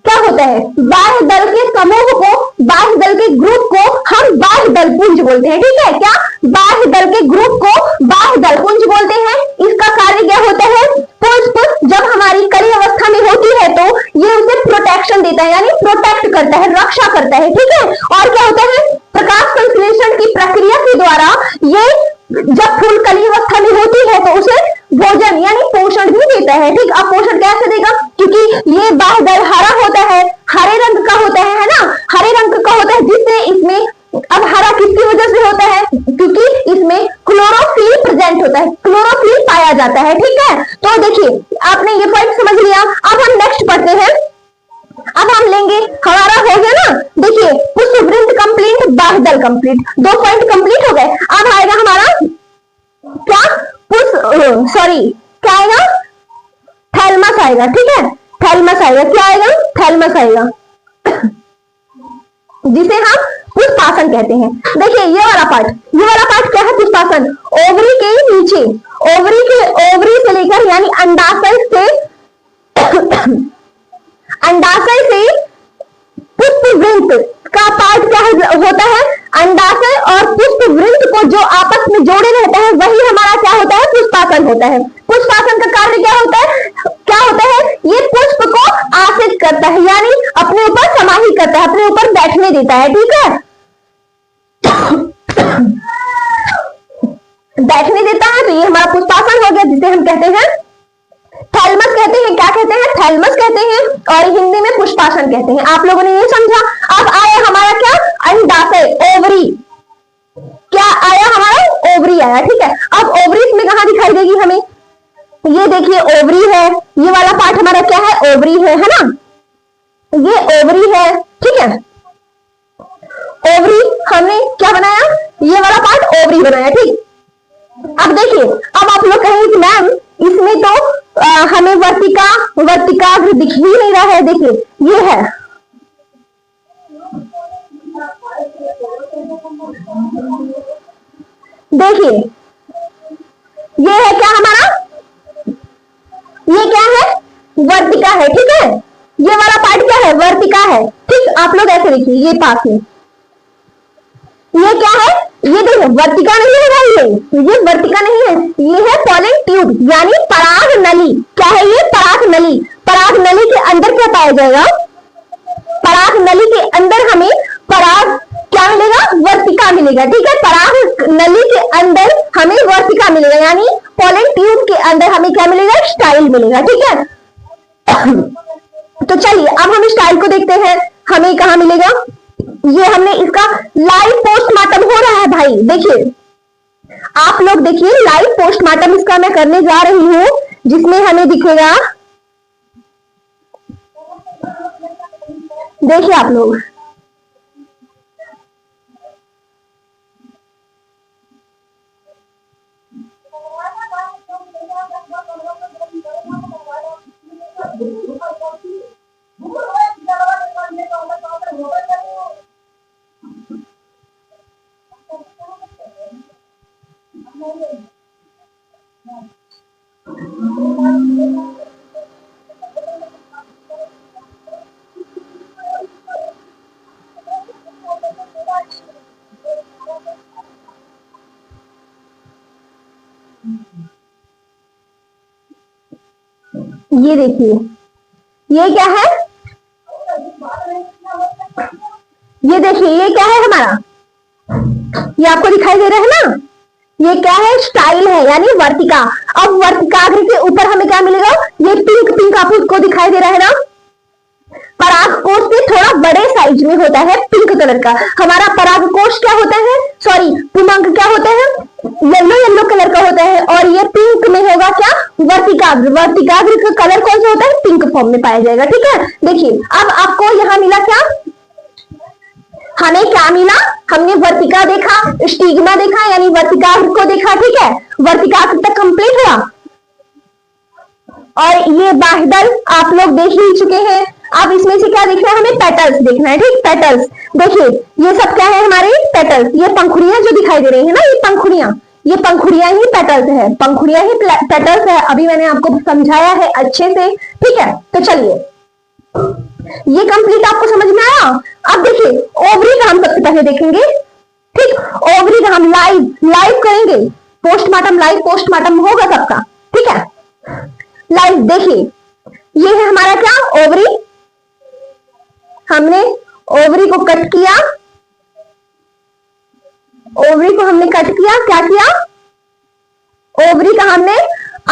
क्या होता है? बाह्य दल के समूह को, बाह्य दल के ग्रुप को हम बाह्य दलपुंज बोलते हैं, ठीक है। क्या? बाह्य दल के ग्रुप को बाह्य दलपुंज बोलते हैं। इसका कार्य क्या होता है? पुष्प जब हमारी कली अवस्था में होती है तो ये उसे प्रोटेक्शन देता है, यानी प्रोटेक्ट करता है, रक्षा करता है, ठीक है। और क्या होता है? प्रकाश संश्लेषण की प्रक्रिया के द्वारा ये जब फूल कली अवस्था में होती है तो उसे भोजन यानी पोषण भी देता है, ठीक। अब पोषण कैसे देगा? क्योंकि ये बाह्य दल हरा होता है, हरे रंग का होता है ना, हरे रंग का होता है, जिससे इसमें, अब हरा किसकी वजह से होता है? क्योंकि इसमें क्लोरोफिल प्रेजेंट होता है, क्लोरोफिल पाया जाता है, ठीक है। तो देखिए आपने ये पॉइंट समझ लिया। अब हम नेक्स्ट पढ़ते हैं। अब हम लेंगे, हमारा हो गया ना, देखिए पुष्प वृंत कंप्लीट, बाह्य दल कंप्लीट, 2 पॉइंट कंप्लीट हो गए। अब आएगा हमारा क्या? क्या आएगा? थैलमस आएगा, ठीक है, थैलमस आएगा। क्या आएगा? थैलमस आएगा, जिसे हम पुष्पासन कहते हैं। देखिए ये वाला पार्ट क्या है? पुष्पासन। ओवरी के नीचे, ओवरी से लेकर यानी अंडाशय से पुष्प वृंत का पार्ट क्या होता है? अंडाशय और पुष्प वृंत को जो आपस में जोड़े रहता है वही हमारा क्या होता है? पुष्पासन होता है। पुष्पासन का कार्य क्या होता है? ये पुष्प को आश्रित करता है, यानी अपने ऊपर समाहित करता है, अपने ऊपर बैठने देता है, ठीक है। बैठने देता है, तो ये हमारा पुष्पासन हो गया, जिसे हम कहते हैं थैलमस कहते हैं। क्या कहते हैं? थैलमस कहते हैं, और हिंदी में पुष्पासन कहते हैं। आप लोगों ने ये समझा। अब आया हमारा क्या? अंडाशय, ओवरी। क्या आया हमारा? ओवरी आया। ठीक है, अब ओवरी इसमें कहां दिखाई देगी हमें? ये देखिए ओवरी है, ये वाला पार्ट हमारा क्या है? ओवरी है ना, ये ओवरी है। ठीक है, ओवरी हमने क्या बनाया? ये वाला पार्ट ओवरी बनाया। ठीक, अब देखिए, अब आप लोग कहेंगे कि मैम इसमें तो हमें वर्तिकाग्र दिख ही नहीं रहा है। देखिए ये है, देखिए ये है क्या हमारा? ये क्या है? वर्तिका है। ठीक है, ये वाला पार्ट क्या है? वर्तिका है। ठीक, आप लोग ऐसे देखिए, ये पास में ये क्या है? ये देखो वर्तिका नहीं है भाई, ये वर्तिका नहीं है, ये है पॉलन ट्यूब यानी पराग नली। क्या है ये? पराग नली। पराग नली के अंदर क्या पाया जाएगा? पराग नली के अंदर हमें पराग क्या मिलेगा? वर्तिका मिलेगा। ठीक है, पराग नली के अंदर हमें वर्तिका मिलेगा, यानी पॉलन ट्यूब के अंदर हमें क्या मिलेगा? स्टाइल मिलेगा। ठीक है, तो चलिए अब हम स्टाइल को देखते हैं, हमें कहां मिलेगा? ये हमने इसका लाइव पोस्टमार्टम हो रहा है भाई। देखिए आप लोग देखिए, लाइव पोस्टमार्टम इसका मैं करने जा रही हूं, जिसमें हमें दिखेगा, देखिए आप लोग, ये देखिए ये क्या है? ये देखिए ये क्या है हमारा? ये आपको दिखाई दे रहा है ना? ये क्या है? स्टाइल है, यानी वर्तिका। अब वर्तिकाग्र के ऊपर हमें क्या मिलेगा? ये पिंक पिंक आपको दिखाई दे रहा है ना? परागकोश से थोड़ा बड़े साइज में होता है, पिंक कलर का। हमारा परागकोश क्या होता है? सॉरी, पुमंग क्या होता है? येलो येलो कलर का होता है, और ये पिंक में होगा क्या? वर्तिकाग्र। वर्तिकाग्र का कलर कौन सा होता है? पिंक फॉर्म में पाया जाएगा। ठीक है, देखिए अब आपको यहाँ मिला क्या? हमें क्या मिला? हमने वर्तिका देखा, स्टिग्मा देखा, यानी वर्तिकाग्र को देखा। ठीक है, वर्तिकाग्र तक कंप्लीट हुआ, और ये बाह्यदल आप लोग देख ही चुके हैं। अब इसमें से क्या देखना है? हमें पेटल्स देखना है। ठीक, पेटल्स देखिए, ये सब क्या है? हमारे पेटल्स, ये पंखुड़ियां जो दिखाई दे रही है ना, ये पंखुड़ियां ही पेटल्स है, पंखुड़ियां ही पेटल्स है। अभी मैंने आपको समझाया है अच्छे से। ठीक है, तो चलिए ये कंप्लीट आपको समझ में आया। अब देखिए ओवरी का हम सबसे पहले देखेंगे। ठीक, ओवरी का हम लाइव करेंगे, पोस्टमार्टम लाइव पोस्टमार्टम होगा सबका। ठीक है, लाइव देखिए, ये है हमारा क्या? ओवरी। हमने ओवरी को कट किया, ओवरी को हमने कट किया। क्या किया? ओवरी का हमने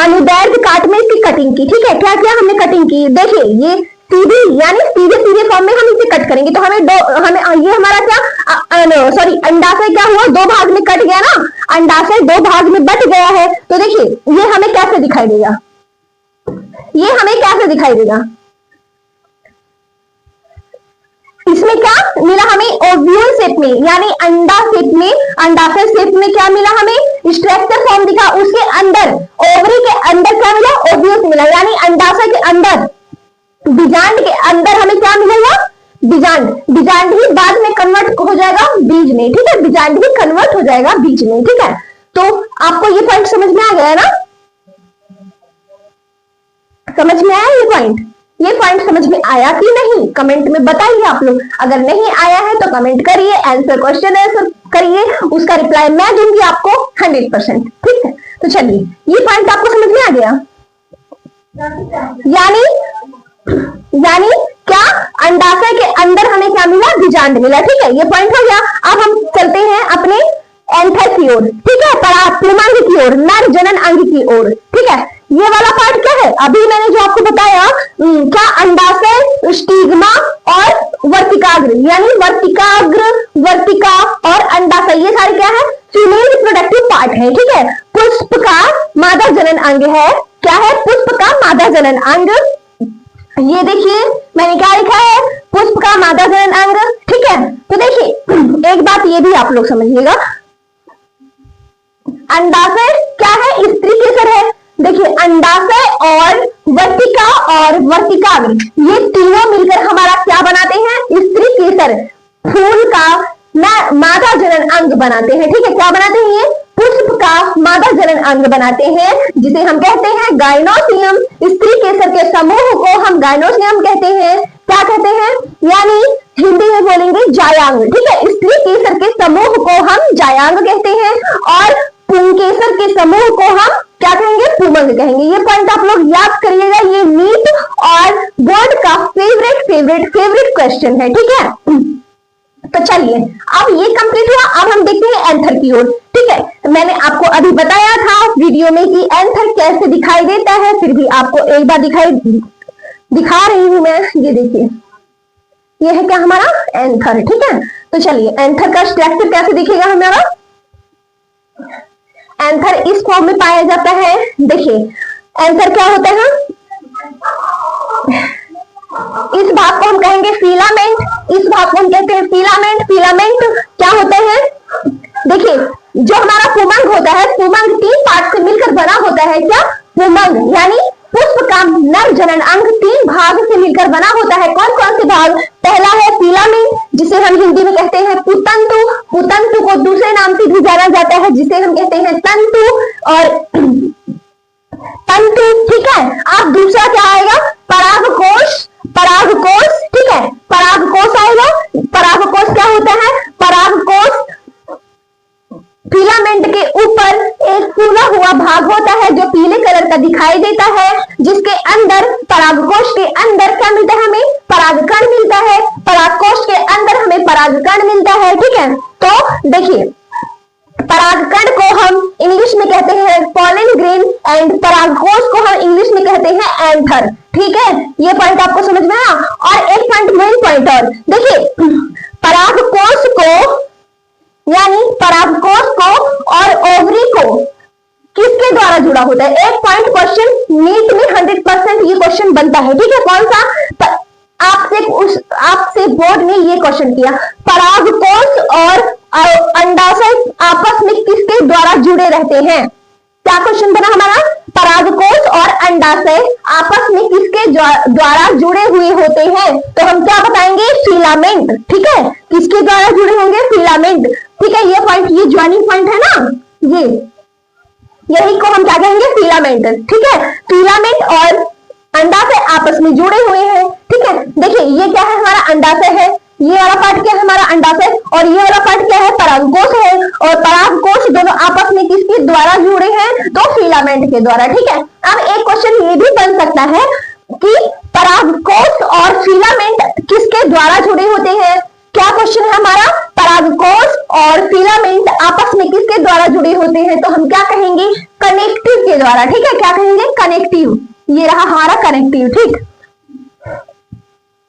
अनुदैर्घ्य काट में इसकी कटिंग की। ठीक है, क्या किया? हमने कटिंग की। देखिए ये सीधी यानी सीधे सीधे फॉर्म में हम इसे कट करेंगे, तो हमें ये हमारा क्या? सॉरी, अंडाशय क्या हुआ? दो भाग में कट गया ना, अंडाशय दो भाग में बट गया है। तो देखिए ये हमें कैसे दिखाई देगा? ये हमें कैसे दिखाई देगा? इसमें क्या मिला हमें? ओव्यूल शेप में, यानी अंडा शेप में, अंडाशय शेप में क्या मिला हमें? स्ट्रक्चर फॉर्म दिखा। उसके अंदर ओवरी के अंदर क्या मिला? ओव्यूल्स मिला, यानी अंडाशय के अंदर, बीजांड के अंदर हमें क्या मिलेगा? बीजांड। बीजांड ही बाद में कन्वर्ट हो जाएगा बीज में। ठीक है, बीजांड भी कन्वर्ट हो जाएगा बीज में। ठीक है, तो आपको ये पॉइंट समझ में आ गया ना? समझ में आया ये पॉइंट? ये पॉइंट समझ में आया कि नहीं? कमेंट में बताइए आप लोग। अगर नहीं आया है तो कमेंट करिए, आंसर क्वेश्चन आंसर करिए, उसका रिप्लाई मैं दूंगी आपको 100%। ठीक है, तो चलिए ये पॉइंट आपको समझ में आ गया। यानी क्या? अंडाशय के अंदर हमें क्या मिला? बीजांड मिला। ठीक है, ये पॉइंट हो गया। अब हम चलते हैं अपने एंथर की ओर। ठीक है, पुमंग की ओर, नर जनन अंग की ओर। ठीक है, ये वाला पार्ट क्या है, अभी मैंने जो आपको बताया, क्या अंडाशय, स्टिग्मा और वर्तिकाग्र, यानी वर्तिकाग्र, वर्तिका और अंडाशय, ये सारे क्या है, फीमेल रिप्रोडक्टिव पार्ट है। ठीक है, पुष्प का मादा जनन अंग है, क्या है, पुष्प का मादा जनन अंग। ये देखिए मैंने क्या लिखा है, पुष्प का मादा जनन अंग। ठीक है, तो देखिए एक बात ये भी आप लोग समझिएगा, अंडाशय क्या है, स्त्री केसर है। देखिए अंडाशय और वर्तिका और वर्तिकाग्र, ये तीनों मिलकर हमारा क्या बनाते हैं, स्त्री केसर, फूल का मादा जनन अंग बनाते हैं। ठीक है, क्या बनाते हैं, ये पुष्प का मादा जनन अंग बनाते हैं, जिसे हम कहते हैं गाइनोसियम। स्त्री केसर के समूह को हम गाइनोसियम कहते हैं। क्या कहते हैं, यानी हिंदी में बोलेंगे जायांग। ठीक है, स्त्री केसर के समूह को हम जायांग कहते हैं और पुंकेसर के समूह को हम क्या कहेंगे, पुमंग कहेंगे। ये पॉइंट आप लोग याद करिएगा, ये नीट और बोर्ड का फेवरेट क्वेश्चन है। ठीक है, तो चलिए अब ये कंप्लीट हुआ, अब हम देखते हैं एंथर की ओर। ठीक है, मैंने आपको अभी बताया था वीडियो में कि एंथर कैसे दिखाई देता है, फिर भी आपको एक बार दिखा रही हूं मैं। ये देखिए, ये है क्या हमारा एंथर। ठीक है, तो चलिए एंथर का स्ट्रक्चर कैसे दिखेगा हमारा, एंथर इस फॉर्म में पाया जाता है। देखिए एंथर क्या होता है, इस भाग को हम कहेंगे फिलामेंट, इस भाग को हम कहते हैं फिलामेंट। फिलामेंट क्या होते हैं, देखिए जो हमारा पुमंग होता है, पुमंग 3 पार्ट से मिलकर बना होता है। क्या, पुमंग यानी पुष्प का नर जनन अंग 3 भाग से मिलकर बना होता है। कौन कौन से भाग, पहला है फिलामेंट, जिसे हम हिंदी में कहते हैं पुतंतु। पुतंतु को दूसरे नाम से भी जाना जाता है, जिसे हम कहते हैं तंतु और तंतु। ठीक है, अब दूसरा क्या आएगा, परागकोश। परागकोश, ठीक है, परागकोश आएगा। परागकोश क्या होता है, परागकोश फिलामेंट के ऊपर एक फूला हुआ भाग होता है जो पीले कलर का दिखाई देता है, जिसके अंदर, परागकोश के अंदर क्या मिलता है हमें, परागकण मिलता है। परागकोश के अंदर हमें परागकण मिलता है। ठीक है, तो देखिए परागकण को हम इंग्लिश में कहते हैं पॉलन ग्रेन एंड परागकोश को हम इंग्लिश में कहते हैं एंथर। ठीक है, ये पॉइंट आपको समझ में आया। और एक पॉइंट, मेन पॉइंट और, देखिए परागकोश को, यानी परागकोश को और ओवरी को किसके द्वारा जुड़ा होता है। एक पॉइंट क्वेश्चन नीट में 100% ये क्वेश्चन बनता है। ठीक है, कौन सा, आपसे बोर्ड ने ये क्वेश्चन किया, परागकोश और अंडाशय आपस में किसके द्वारा जुड़े रहते हैं। क्या क्वेश्चन बना हमारा, परागकोश और अंडाशय आपस में किसके द्वारा जुड़े हुए होते हैं, तो हम क्या बताएंगे, फिलामेंट। ठीक है, किसके द्वारा जुड़े होंगे, फिलामेंट। ठीक है, ये पॉइंट, ये ज्वाइनिंग पॉइंट है ना, यही को हम क्या कहेंगे, फिलामेंट। ठीक है, फिलामेंट और अंडाशय आपस में जुड़े हुए हैं। ठीक है, देखिए ये क्या है, हमारा अंडाशय है, ये वाला पार्ट क्या है हमारा अंडाशय, और ये वाला पार्ट क्या है, परागकोश है। और परागकोश दोनों आपस में किसके द्वारा जुड़े हैं, तो फिलामेंट के द्वारा। ठीक है, अब एक क्वेश्चन ये भी बन सकता है कि परागकोश और फिलामेंट किसके द्वारा जुड़े होते हैं। क्या क्वेश्चन है हमारा, परागकोश और फिलामेंट आपस में किसके द्वारा जुड़े होते हैं, तो हम क्या कहेंगे, कनेक्टिव के द्वारा। ठीक है, क्या कहेंगे, कनेक्टिव। ये रहा हमारा कनेक्टिव। ठीक,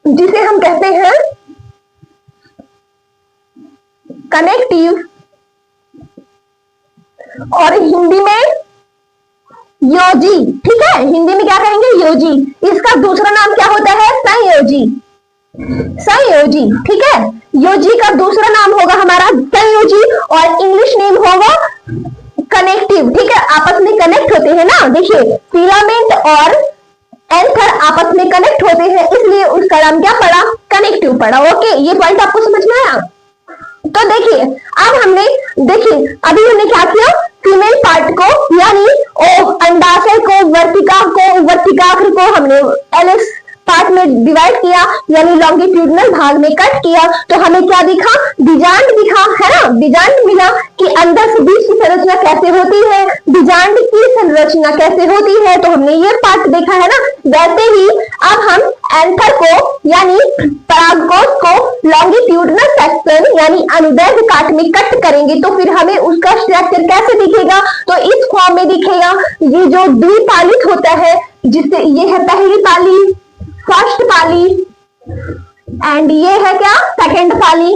जिसे हम कहते हैं कनेक्टिव, और हिंदी में योजी। ठीक है, हिंदी में क्या कहेंगे, योजी। इसका दूसरा नाम क्या होता है, संयोजी। संयोजी, ठीक है, योजी का दूसरा नाम होगा हमारा संयोजी, और इंग्लिश नेम होगा कनेक्टिव। ठीक है, आपस में कनेक्ट होते हैं ना, देखिए फिलामेंट और एंथर आपस में कनेक्ट होते हैं, इसलिए उसका नाम क्या पड़ा, कनेक्टिव पड़ा। ओके, ये पॉइंट आपको समझ में आया। तो देखिए अब हमने, देखिए अभी हमने क्या किया, फीमेल पार्ट को यानी अंडाशय को, वर्तिकाग्र को हमने एलएस पार्ट में डिवाइड किया, यानी लॉन्गिट्यूडनल भाग में कट किया, तो हमें क्या दिखा, बीजांड दिखा, है ना, बीजांड मिला कि अंदर से बीज की संरचना कैसे होती है, बीजांड की संरचना कैसे होती है, तो हमने ये पार्ट देखा है ना। वैसे ही अब हम एंथर को यानी परागकोश को लॉन्गिट्यूडनल सेक्शन यानी अनुदैर्ध्य काट में कट करेंगे, तो फिर हमें उसका स्ट्रक्चर कैसे दिखेगा। दिखेगा? तो इस फॉर्म में दिखेगा। ये जो द्विपालित होता है, जिससे ये है पहली पाली, फर्स्ट पाली, एंड ये है क्या? सेकंड पाली।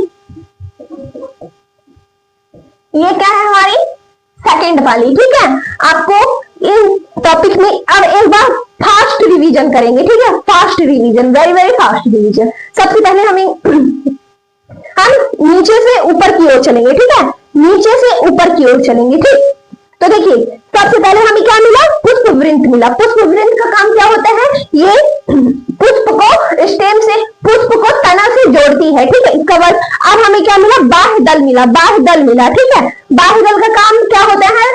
ये क्या है हमारी? सेकंड पाली। ठीक है, आपको इस टॉपिक में अब एक बार फास्ट रिवीजन करेंगे। ठीक है, fast revision, very very fast revision. सबसे पहले हम नीचे से ऊपर की ओर चलेंगे। ठीक है, नीचे से ऊपर की ओर चलेंगे। ठीक, तो देखिए सबसे पहले हमें क्या मिला? पुष्प वृंत मिला। पुष्प वृंत का काम क्या होता है? ये पुष्प को स्टेम से, पुष्प को तना से जोड़ती है। ठीक है, इसका वर्ड। अब हमें क्या मिला? बाह्य दल मिला, बाह्य दल मिला। ठीक है, बाह्य दल का काम क्या होता है?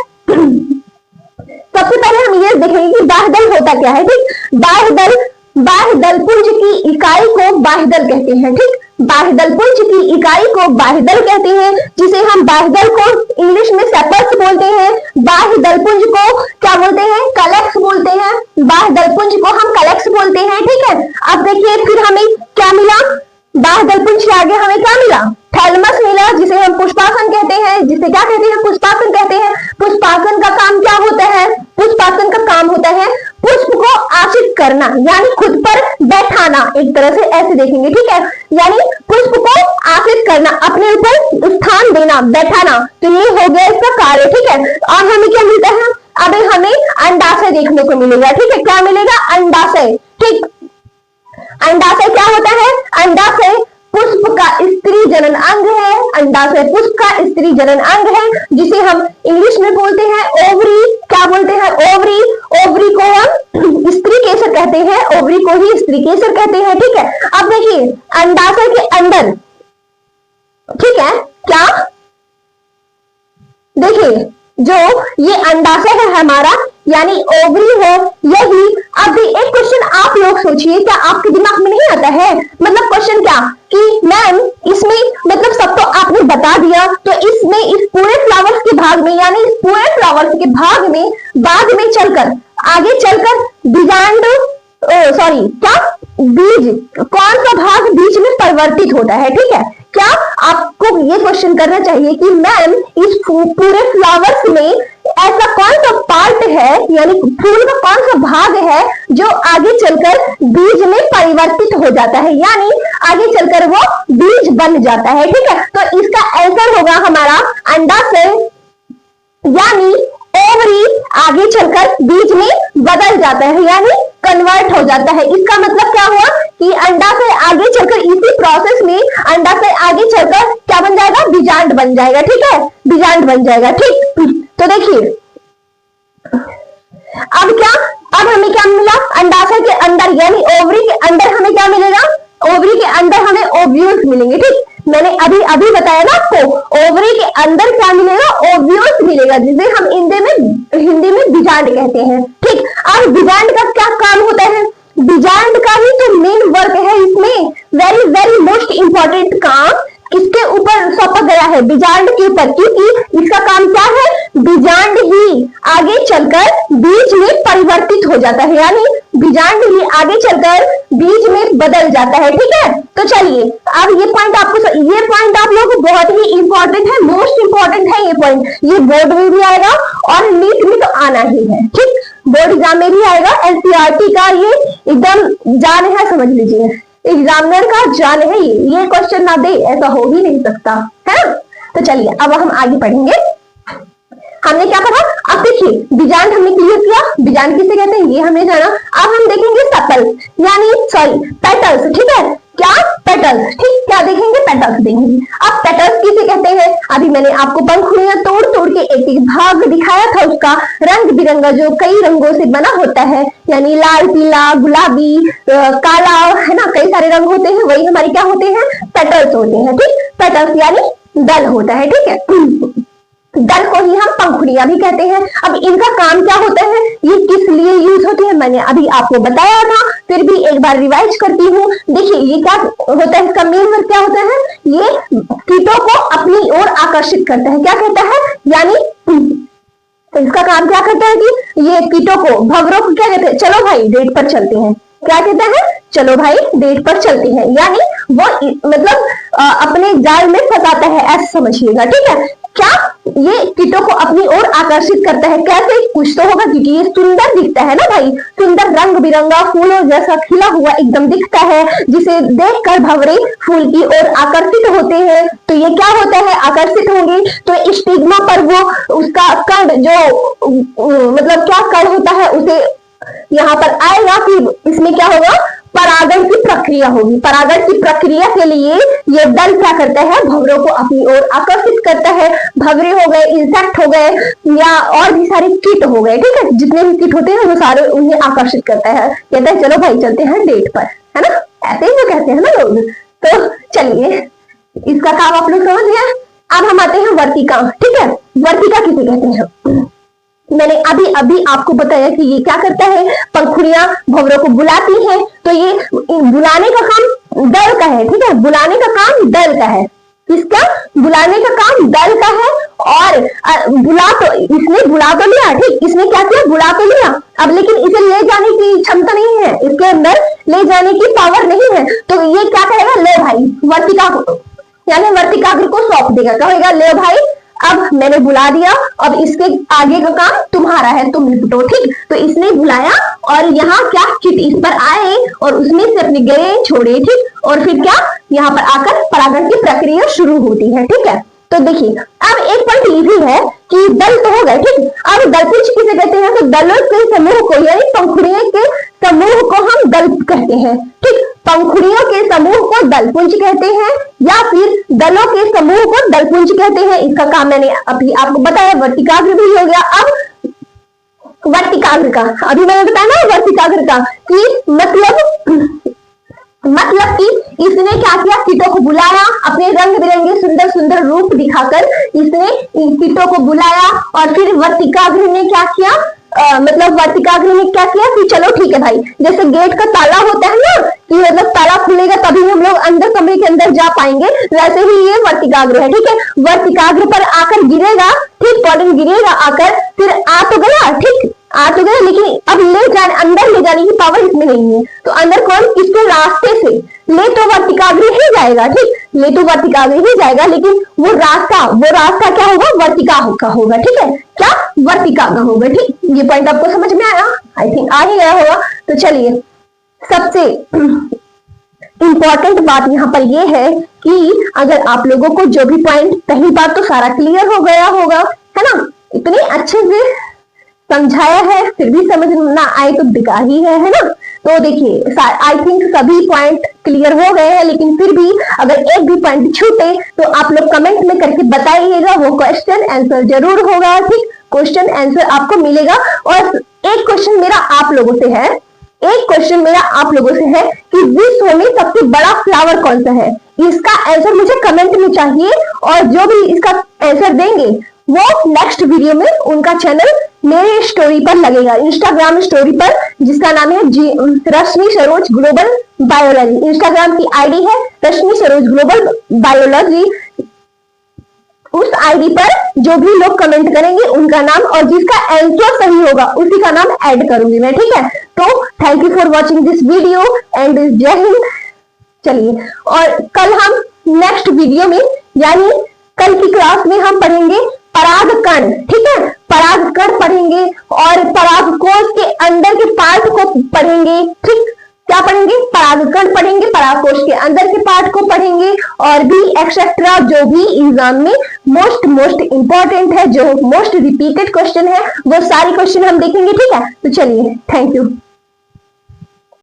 सबसे पहले हम ये देखेंगे कि बाह्य दल होता क्या है। ठीक, बाह्य दल पुंज की इकाई को बाह्य दल कहते हैं। ठीक, बाह्य दल पुंज की इकाई को बाह्य दल कहते हैं, जिसे हम बाह्य दल को इंग्लिश में सेपल्स बोलते हैं। बाह्य दल पुंज को क्या बोलते हैं? कलेक्स बोलते हैं। बाह्य दल पुंज को हम कलेक्स बोलते हैं। ठीक है, अब देखिए फिर हमें क्या मिला? बाह्य दल पुंज के आगे हमें क्या मिला? थैलमस मिला, जिसे हम पुष्पासन कहते हैं। जिसे क्या कहते हैं? पुष्पासन कहते हैं। पुष्पासन का काम क्या होता है? पुष्पासन का काम होता है पुष्प को आश्रित करना, यानी खुद पर बैठाना। एक तरह से ऐसे देखेंगे। ठीक है, यानी पुष्प को आश्रित करना, अपने ऊपर स्थान देना, बैठाना। तो ये हो गया इसका कार्य। ठीक है, और हमें क्या मिलता है? अब हमें अंडाशय देखने को मिलेगा। ठीक है, क्या मिलेगा? अंडाशय। ठीक, अंडाशय क्या होता है? अंडाशय पुष्प का स्त्री जनन अंग है। अंडाशय पुष्प का स्त्री जनन अंग है, जिसे हम इंग्लिश में बोलते हैं ओवरी। क्या बोलते हैं? ओवरी। ओवरी को हम स्त्री केसर कहते हैं, ओवरी को ही स्त्री केसर कहते हैं। ठीक है, अब देखिए अंडाशय के अंदर, ठीक है, क्या देखिए जो ये अंडाशय है हमारा, यानी ओवरी है, यही। अब एक क्वेश्चन आप लोग सोचिए, क्या आपके दिमाग में नहीं आता है? मतलब क्वेश्चन क्या कि मैम इसमें मतलब सब तो आपने बता दिया, तो इसमें इस पूरे फ्लावर्स के भाग में, यानी इस पूरे फ्लावर्स के भाग में बाद में चलकर, आगे चलकर बीजांड, सॉरी क्या, बीज, कौन सा भाग बीज में परिवर्तित होता है? ठीक है, क्या आपको ये क्वेश्चन करना चाहिए कि मैम इस पूरे फ्लावर्स में ऐसा कौन सा पार्ट है, यानी फूल का कौन सा भाग है जो आगे चलकर बीज में परिवर्तित हो जाता है, यानी आगे चलकर वो बीज बन जाता है। ठीक है, तो इसका आंसर होगा हमारा अंडाशय, यानी ओवरी आगे चलकर बीज में बदल जाता है, यानी कन्वर्ट हो जाता है। इसका मतलब क्या हुआ कि अंडाशय आगे चलकर इसी प्रोसेस में अंडाशय आगे चलकर क्या बन जाएगा? बीजांड बन जाएगा। ठीक है, बीजांड बन जाएगा। ठीक, तो देखिए अब क्या, अब हमें क्या मिला? अंडाशय के अंदर यानी ओवरी के अंदर हमें क्या मिलेगा? ओवरी के अंदर हमें ओव्यूल्स मिलेंगे। ठीक, मैंने अभी बताया ना आपको, ओवरी के अंदर क्या मिलेगा? ओव्यूल्स मिलेगा, जिसे हम हिंदी में बीजांड कहते हैं। ठीक, अब बीजांड का क्या काम होता है? बीजांड का ही तो मेन वर्क है इसमें। वेरी वेरी मोस्ट इंपॉर्टेंट काम किसके ऊपर सौंपा गया है? बीजांड के ऊपर, क्योंकि इसका काम क्या है? बीजांड ही आगे चलकर बीज में परिवर्तित हो जाता है, यानी बीजांड ही आगे चलकर बीज में बदल जाता है। ठीक है, तो चलिए अब ये पॉइंट आप लोगों को बहुत ही इंपॉर्टेंट है, मोस्ट इंपॉर्टेंट है ये पॉइंट। ये बोर्ड में भी आएगा और नीट में तो आना ही है। ठीक, बोर्ड एग्जाम में भी आएगा। एनसीईआरटी का ये एकदम जान है, समझ लीजिए, एग्जामिनर का जान है। ये क्वेश्चन ना दे ऐसा हो ही नहीं सकता है। तो चलिए अब हम आगे पढ़ेंगे। हमने क्या पढ़ा? अब देखिए बीजांड हमने क्लियर किया, बीजांड किसे कहते हैं ये हमने जाना। अब हम देखेंगे सेपल, यानी सॉरी पेटल्स। ठीक है, क्या? पेटल्स। ठीक, क्या देखेंगे? पेटल्स देखेंगे। अब पेटल्स किसे कहते हैं? अभी मैंने आपको पंखुड़ियां तोड़ तोड़ के एक एक भाग दिखाया था, उसका रंग बिरंगा जो कई रंगों से बना होता है, यानी लाल, पीला, गुलाबी, काला, है ना, कई सारे रंग होते हैं, वही हमारे क्या होते हैं? पेटल्स होते हैं। ठीक, पेटल्स यानी दल होता है। ठीक है, दल को ही हम पंखुड़ियां भी कहते हैं। अब इनका काम क्या होता है? ये किस लिए यूज होती है मैंने अभी आपको बताया था, फिर भी एक बार रिवाइज करती हूँ। देखिए ये क्या होता है, इसका मेन वर्क क्या होता है? ये कीटों को अपनी ओर आकर्षित करता है। क्या कहता है? यानी इसका काम क्या करता है कि ये कीटों को, भंवरों को क्या कहते हैं? चलो भाई डेट पर चलते हैं। क्या कहता है? चलो भाई डेट पर चलते हैं, यानी वो मतलब अपने जाल में फंसाता है, ऐसा समझिएगा। ठीक है, क्या ये कीटों को अपनी ओर आकर्षित करता है। कैसे? कुछ तो होगा, क्योंकि ये सुंदर दिखता है ना भाई, सुंदर रंग बिरंगा फूलों जैसा खिला हुआ एकदम दिखता है, जिसे देखकर भंवरे फूल की ओर आकर्षित होते हैं। तो ये क्या होता है? आकर्षित होंगे। तो स्टिग्मा पर वो उसका कण जो मतलब क्या कण होता है उसे यहाँ पर आएगा कि इसमें क्या होगा? परागण की प्रक्रिया होगी। परागण की प्रक्रिया के लिए ये दल क्या करता है? भंवरों को अपनी ओर आकर्षित करता है। भंवरे हो गए, इंसेक्ट हो गए, या और भी सारे कीट हो गए, ठीक है, जितने भी कीट होते हैं वो सारे उन्हें आकर्षित करता है। कहता है चलो भाई चलते हैं डेट पर, है ना, ऐसे ही वो कहते हैं ना लोग। तो चलिए, इसका काम आप लोग समझ गए। अब हम आते हैं वर्तिका, ठीक है। वर्तिका किसे कहते हैं? मैंने अभी अभी आपको बताया कि ये क्या करता है? पंखुड़ियां भंवरों को बुलाती हैं। तो ये बुलाने का काम दल का है, ठीक है, बुलाने का काम दल का है। किसका? बुलाने का काम दल का है। और इसने बुला तो लिया, ठीक, इसने क्या किया? बुला तो लिया। अब लेकिन इसे ले जाने की क्षमता नहीं है, इसके अंदर ले जाने की पावर नहीं है। तो ये क्या करेगा? ले भाई वर्तिका को, यानी वर्तिकाग्र को सौंप देगा, कहेगा ले भाई अब मैंने बुला दिया, अब इसके आगे का काम तुम्हारा है, तुम निपटो, ठीक। तो इसने बुलाया और यहाँ क्या कीट इस पर आए और उसमें से अपने ग्रेन छोड़े, ठीक, और फिर क्या यहाँ पर आकर परागण की प्रक्रिया शुरू होती है, ठीक है। तो देखिए अब एक पॉइंट ये भी है कि दल तो हो गए, ठीक। अब दलपुंज किसे कहते हैं? तो दलों के समूह को, यानी पंखुड़ियों के समूह को हम दल कहते हैं, ठीक। पंखुड़ियों के समूह को दलपुंज कहते हैं या फिर दलों के समूह को दलपुंज कहते हैं। इसका काम मैंने अभी आपको बताया। वर्तिकाग्र भी हो गया। अब वर्तिकाग्र का अभी मैंने बताया ना, वर्तिकाग्र का कि मतलब कि इसने क्या किया? कीटों को बुलाया, अपने रंग बिरंगे सुंदर सुंदर रूप दिखाकर इसने कीटों को बुलाया। और फिर वर्तिकाग्र ने क्या किया? मतलब वर्तिकाग्र ने क्या किया कि चलो ठीक है भाई, जैसे गेट का ताला होता है ना कि मतलब ताला खुलेगा तभी हम लोग अंदर कमरे के अंदर जा पाएंगे, वैसे ही ये वर्तिकाग्र है, ठीक है। वर्तिकाग्र पर आकर गिरेगा, ठीक, पॉलन गिरेगा आकर, फिर आ तो गया, ठीक, आ तो गया, लेकिन अब अंदर ले जाने की पावर इसमें नहीं है। तो अंदर कौन? इसके रास्ते से ले तो वर्तिकाग्र ही जाएगा, ठीक, ले तो वर्तिकाग्र ही जाएगा, लेकिन वो रास्ता क्या होगा? वर्तिका का होगा, ठीक है, क्या? वर्तिका का होगा, ठीक। ये पॉइंट आपको समझ में आया? आई थिंक आ ही गया होगा। तो चलिए, सबसे इंपॉर्टेंट बात यहाँ पर ये है कि अगर आप लोगों को जो भी पॉइंट, पहली बात तो सारा क्लियर हो गया होगा, है ना, इतने अच्छे से समझाया है, फिर भी समझ ना आए तो बेकार ही है ना। तो देखिए आई थिंक सभी पॉइंट क्लियर हो गए हैं, लेकिन फिर भी अगर एक भी पॉइंट छूटे तो आप लोग कमेंट में करके बताइएगा, वो क्वेश्चन आंसर जरूर होगा, ठीक, क्वेश्चन आंसर आपको मिलेगा। और एक क्वेश्चन मेरा आप लोगों से है, कि विश्व में सबसे बड़ा फ्लावर कौन सा है? इसका आंसर मुझे कमेंट में चाहिए, और जो भी इसका आंसर देंगे वो नेक्स्ट वीडियो में उनका चैनल मेरे स्टोरी पर लगेगा, इंस्टाग्राम स्टोरी पर, जिसका नाम है रश्मि सरोज ग्लोबल बायोलॉजी। इंस्टाग्राम की आईडी है रश्मि सरोज ग्लोबल बायोलॉजी। उस आईडी पर जो भी लोग कमेंट करेंगे उनका नाम और जिसका आंसर सही होगा उसी का नाम ऐड करूंगी मैं, ठीक है। तो thank you for watching this video and जय हिंद। चलिए, और कल हम नेक्स्ट वीडियो में, यानी कल की क्लास में हम पढ़ेंगे परागकण, ठीक है, परागकण पढ़ेंगे और परागकोश के अंदर के पार्ट को पढ़ेंगे, ठीक। क्या पढ़ेंगे? परागकण पढ़ेंगे, परागकोश के अंदर के पार्ट को पढ़ेंगे, और भी एक्सेट्रा जो भी एग्जाम में मोस्ट इंपॉर्टेंट है, जो मोस्ट रिपीटेड क्वेश्चन है, वो सारे क्वेश्चन हम देखेंगे, ठीक है। तो चलिए, थैंक यू।